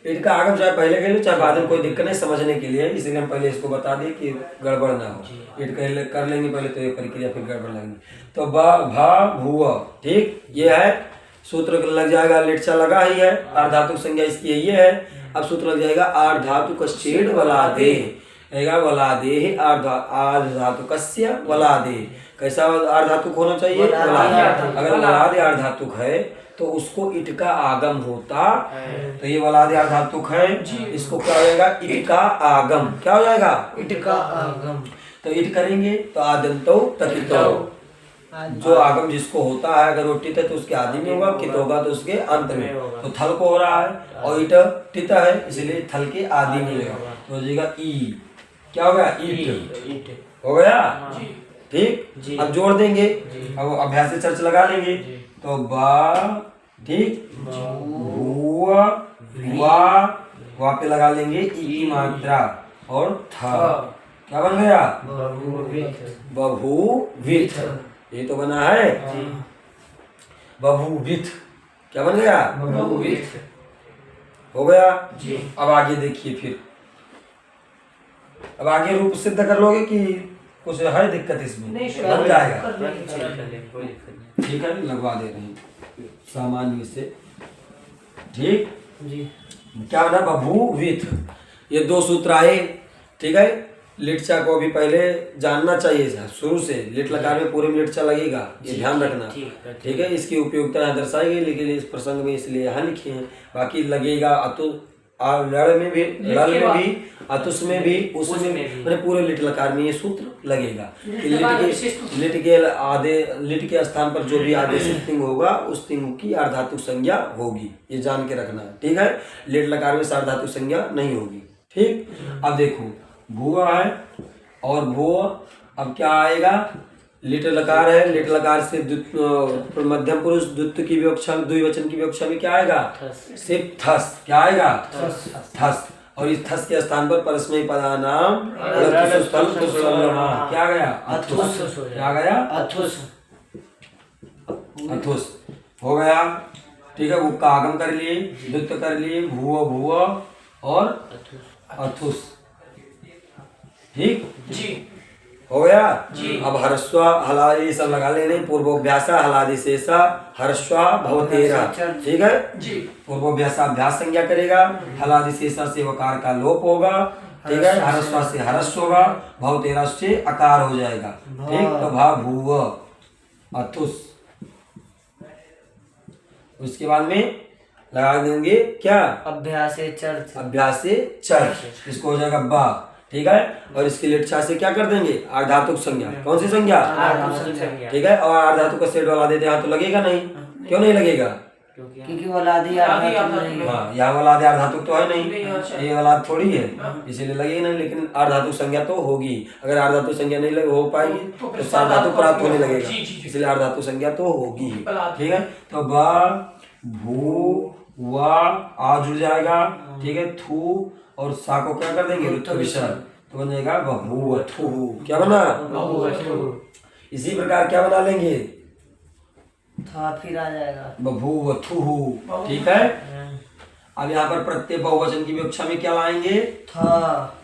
इनका आगम चाहे पहले के लिए चाहे बाद में, कोई दिक्कत नहीं समझने के लिए, इसलिए हम पहले इसको बता दें कि गड़बड़ ना हो। इट कर लेंगे पहले तो ये प्रक्रिया, फिर गड़बड़ लगेगी। तो बा भा भूआ, ठीक, ये है सूत्र लग जाएगा, लिटचा लगा ही है, आर्धातुक संज्ञा इसकी ये है। अब सूत्र लग जाएगा आर्धातुक छेद वलादे, वलादे आर्धातुकस्य वलादे, कैसा आर्धातुक होना चाहिए, वलादे। अगर वलादे आर्धातुक है तो उसको इट का आगम होता, तो ये वलादे आर्धातुक है, इसको क्या हो जाएगा, इट का आगम, क्या हो जाएगा, इट का आगम। तो इट करेंगे तो आदंतो तकितो, जो आगम जिसको होता है, अगर वो टित है तो उसके आदि में होगा, कित होगा तो उसके अंत में, तो थल को हो रहा है और इट टित है इसलिए थल के आदि में होगा, तो हो जाएगा ई, क्या हो गया, ईट हो गया, ठीक। अब जोड़ देंगे, अब अभ्यास से चर्च लगा लेंगे, तो बा, ठीक, हुआ वा पे लगा लेंगे ई की मात्रा और था, क्या बन गया, बभूविथ, ये तो बना है बभूविथ, क्या बन गया, बभूविथ हो गया। अब आगे देखिए फिर अब आगे रूप सिद्ध कर लोगे कि कुछ है दिक्कत इसमें? नहीं बन जाएगा। कर लेंगे। ठीक है, लगवा दे रहे हैं सामान्य से। ठीक, जी क्या बना? बभूविथ। ये 2 सूत्र आए। ठीक है, लिटचा को भी पहले जानना चाहिए था शुरू से। लिट लकार में पूरे में लिटचा लगेगा, ये ध्यान रखना। ठीक है, इसकी उपयोगिता यहाँ दर्शाई गई, लेकिन इस प्रसंग में इसलिए यहाँ लिखे हैं। बाकी लगेगा अतु लड़ में भी, लड़ में भी, अतुस में भी, उसमें भी, मैंने पूरे लिट लकार में ये सूत्र लगेगा कि लिट के स्थान पर जो भी आदेश तिंग होगा उस तिंग की अर्धातुक संज्ञा होगी, ये जान के रखना है। ठीक है, लिट लकार में सार्वधातुक संज्ञा नहीं होगी। ठीक, अब देखो भुआ है और भुआ, अब क्या आएगा? लिट लकार है, लिट लकार से मध्यम पुरुष द्वित्व की विवक्षा में, द्विवचन की विवक्षा में क्या आएगा? सिर्फ थस। क्या आएगा? थस। और इस थस के स्थान पर परस्मैपदी पदानाम क्या गया? अथुस। क्या गया? अथुस। अथुस हो गया। ठीक है, वो का आगम कर लिए, द्वित्व कर लिए, भुआ भुआ और अथुस। ठीक जी हो गया जी। अब हर्स्वा हलादि सब लगा लेने। पूर्वोभ्यासा हलादि शेषा हर्स्वा भवतेरा। ठीक है जी। पूर्वोभ्यासा अभ्यास संज्ञा करेगा, हलादि शेषा से वकार का लोप होगा। ठीक है, हर्स्वा से हर्ष होगा, भवतेरा से अकार हो जाएगा। ठीक, तो भा भूव अथुस। उसके बाद में लगा देंगे क्या? अभ्यास चर्च। अभ्यास से चर, इसको हो जाएगा बा। ठीक है, और इसके लिटचा से क्या कर देंगे? अर्धातुक संज्ञा। कौन सी संज्ञा? ठीक है, और अर्धातुक का सेट वाला देते हैं तो लगेगा नहीं। क्यों नहीं लगेगा? क्योंकि वो लादी अर्धातुक नहीं है। हाँ, यहाँ वाला अर्धातुक तो है नहीं, ये वाला थोड़ी है, इसीलिए लगेगा नहीं। लेकिन अर्धातुक संज्ञा तो होगी। अगर अर्धातुक संज्ञा नहीं हो पाएगी तो सार्वधातुक प्राप्त होने लगेगा, इसलिए अर्धातुक संज्ञा तो होगी। ठीक है, तो बा भू वा आ जुड़ जाएगा। ठीक है, थू और सा को क्या कर देंगे? रुत्व विसर्ग, तो बन जाएगा बभूवथु। क्या बना? इसी प्रकार क्या बना लेंगे? था फिर आ जाएगा बभूवथु। ठीक है, अब यहाँ पर प्रत्यय बहुवचन की विवक्षा में क्या लाएंगे? था।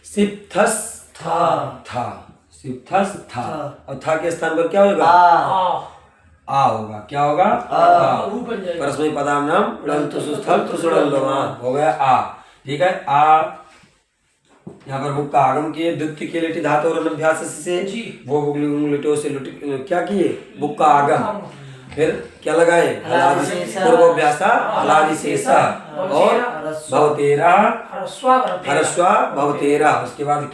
सिप्थस था। था। सिप्थस था। और था के स्थान पर क्या होगा? आ होगा। क्या होगा? परस्मैपदी पदानाम णन्तु सुस्थल तुसुड़ल लोमा हो गया आ। ठीक है, आ यहाँ पर बुक का आगम किए, द्वितीय के लिटि धातु और अभ्यास से वो लिटो से क्या किए? बुक का आगम। फिर क्या लगाए? पूर्वोभ्यासा हलादि शेषा और भवतेरा हर्स्वा भवतेरा। उसके बाद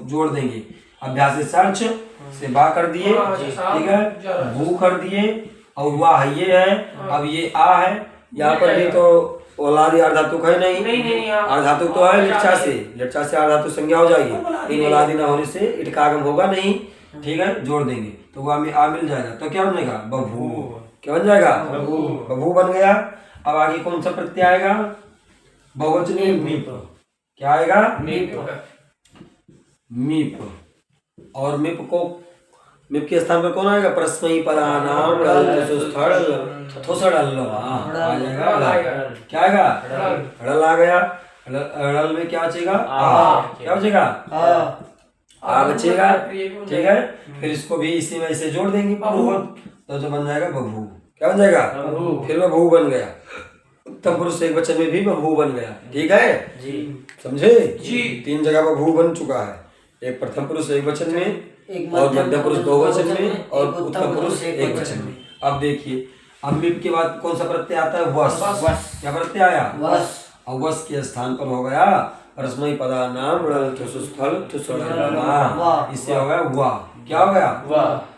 जोड़ देंगे अभ्यास से सर्च से बा कर दिए। ठीक है, भू कर दिए और वाह ये है। अब ये आ है, यहाँ पर भी तो औलादी अर्धातुक है नहीं, अर्धातुक तो है लिटचा से, लिटचा से अर्धातुक संज्ञा हो जाएगी। इन औलादी न होने से इट का आगम होगा नहीं। ठीक है, जोड़ देंगे तो वह में आ मिल जाएगा, तो क्या बन जाएगा? बभू। क्या बन जाएगा? बभू बन गया। अब आगे कौन सा प्रत्यय आएगा? बहुवचन मीप। क्या आएगा? मीप। और मिप को, मिप के स्थान पर कौन आएगा? परस्मैपदी पदानाम आ जाएगा। क्या आएगा? ड़ल आ गया। ड़ल में क्या बचेगा? आ। क्या बचेगा? आ बचेगा। ठीक है, फिर इसको भी इसी में ऐसे जोड़ देंगे तो जो बन जाएगा बभू। क्या बन जाएगा? फिर बभू बन गया। उत्तम पुरुष एक वचन में भी बभू बन गया। ठीक है जी, समझे? 3 जगह बभू बन चुका है। एक प्रथम पुरुष एक वचन में, और मध्यम पुरुष 2 वचन में, और उत्तम पुरुष 1 वचन में। अब देखिए, अब मिप के बाद कौन सा प्रत्यय आता है? वस। क्या प्रत्यय आया? वस। और वस के स्थान पर हो गया परस्मैपदी पदानाम णन्तु सुस्थल तुसुड़ल लोमा। इससे हो गया वा। क्या हो गया?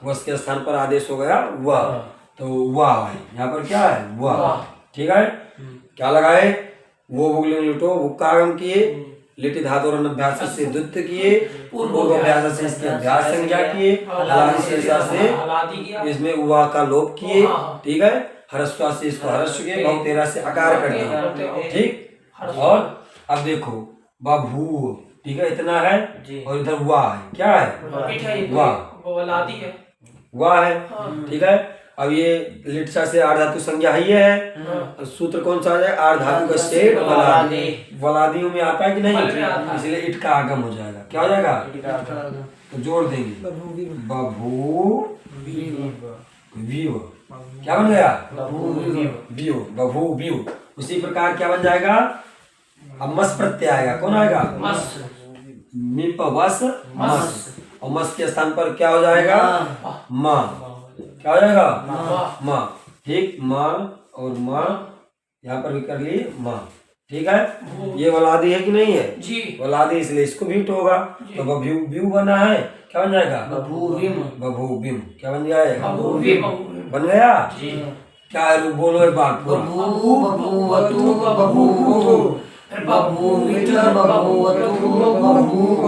वस के स्थान पर आदेश हो गया वा, तो वाह है। यहाँ पर क्या है? वाह। ठीक है, क्या लगाए? वो बुगलिंग लिटो बुक का आगम किए, लिटि धातु और अभ्यास से द्वित्व किए, पूर्वोभ्यास से इसके अभ्यास संज्ञा किए, हलादि शेषा से इसमें उवा का लोप किए। ठीक है, हर्स्वा से इसको हर्ष किए, भवतेरा से आकार कर दिया। ठीक, और अब देखो बभू। ठीक है, इतना है। और इधर वाह है। क्या है? वाह। वाह है। ठीक है, अब ये लिटसा से आठ धातु संज्ञा है, ये है। और सूत्र कौन सा है? आठ धातु का से वलादी। वलादियों में आता है कि नहीं? इसलिए इट का आगम हो जाएगा। क्या हो जाएगा? तो जोड़ देंगे बभू विव। क्या बन गया? विव, बभू विव। उसी प्रकार क्या बन जाएगा? अब मस प्रत्यय आएगा। कौन आएगा? मिप वस मस। और मस के स्थान पर क्या हो जाएगा? मा। क्या हो जाएगा? माँ। ठीक, माँ और माँ यहाँ पर भी कर लिए माँ। ठीक है, ये वलादी है कि नहीं है? जी। वलादी, इसलिए इसको भी होगा। तो बभू व्यू बना है। क्या बन जाएगा? बभूविम। बभूविम। क्या बन जाएगा? बभूविम। बन गया? क्या है? रूप बोलो एक बार पूरा। बभू बभूवतु बभूवु। बभूवित बभूवतु बभूव।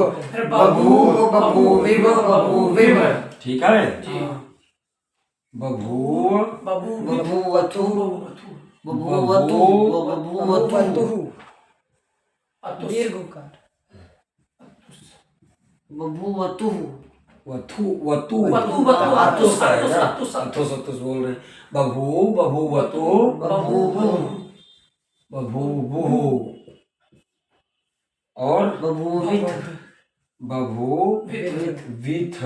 बभूव बभूविव बभूविम। ठीक है, बभूव बभूवतु बभूवतु बभूवतु। बभूवतु वथु वतु अतुस, आएगा। अतुस, अतुस अतुस बोल रहे हैं। बभू बभूवतु बभूवु। बभूवुः। और बभूवित बभूविथ।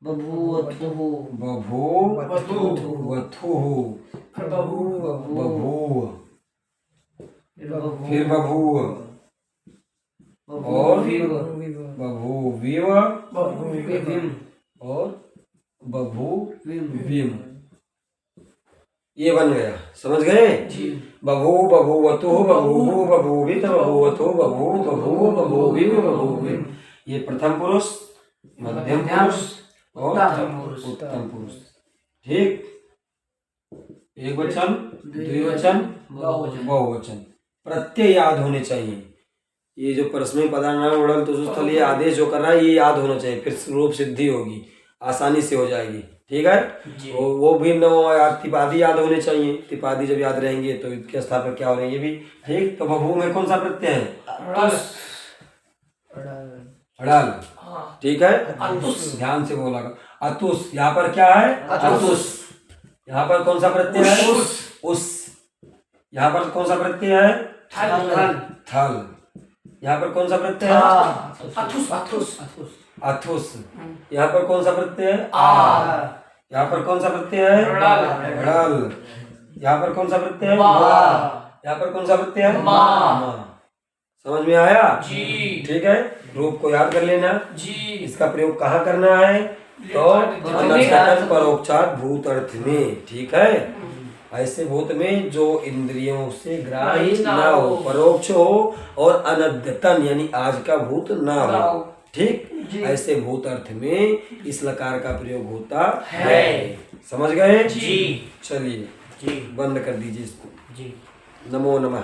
बभूवतुः बभूवथुः। बभूव। फिर बभूव और बभूविव और बभूविम। ये बन गया। समझ गए? बभू बभूवतु बभूवु बभूवित बभूवतु बभू बभू बभूविव बभूविम। ये प्रथम पुरुष, मध्यम पुरुष और उत्तम पुरुष। ठीक, एक वचन, द्विवचन, बहुवचन। प्रत्यय याद होने चाहिए। ये जो परस्मै पदानाम उड़ल तो स्थल, ये आदेश जो कर रहा है ये याद होना चाहिए, फिर रूप सिद्धि होगी, आसानी से हो जाएगी। ठीक है, वो भी नौ तिपादी याद होने चाहिए। तिपादी जब याद रहेंगे तो इसके स्थान पर क्या हो रहे हैं ये भी। ठीक, तो बभू में कौन सा प्रत्यय है? अड़ल। ठीक है, ध्यान से बोला। अतुस, यहाँ पर क्या है? अतुस। यहाँ पर कौन सा प्रत्यय है? उस। यहाँ पर कौन सा प्रत्यय है? थल। यहाँ पर कौन सा प्रत्यय है? अथुस। यहाँ पर कौन सा प्रत्यय है? यहाँ पर कौन सा प्रत्यय है? ड़ल। यहाँ पर कौन सा प्रत्यय है? यहाँ पर कौन सा प्रत्यय है? मा। समझ में आया? ठीक है, रूप को याद कर लेना। इसका प्रयोग कहाँ करना है? तो अनर्थकन परोपचार भूत अर्थ में। ठीक है, ऐसे भूत में जो इंद्रियों से ग्राह्य ना हो, परोक्ष हो और अनद्यतन यानी आज का भूत ना हो। ठीक, ऐसे भूत अर्थ में इस लकार का प्रयोग होता है। समझ गए? चलिए बंद कर दीजिए इसको। नमो नमः।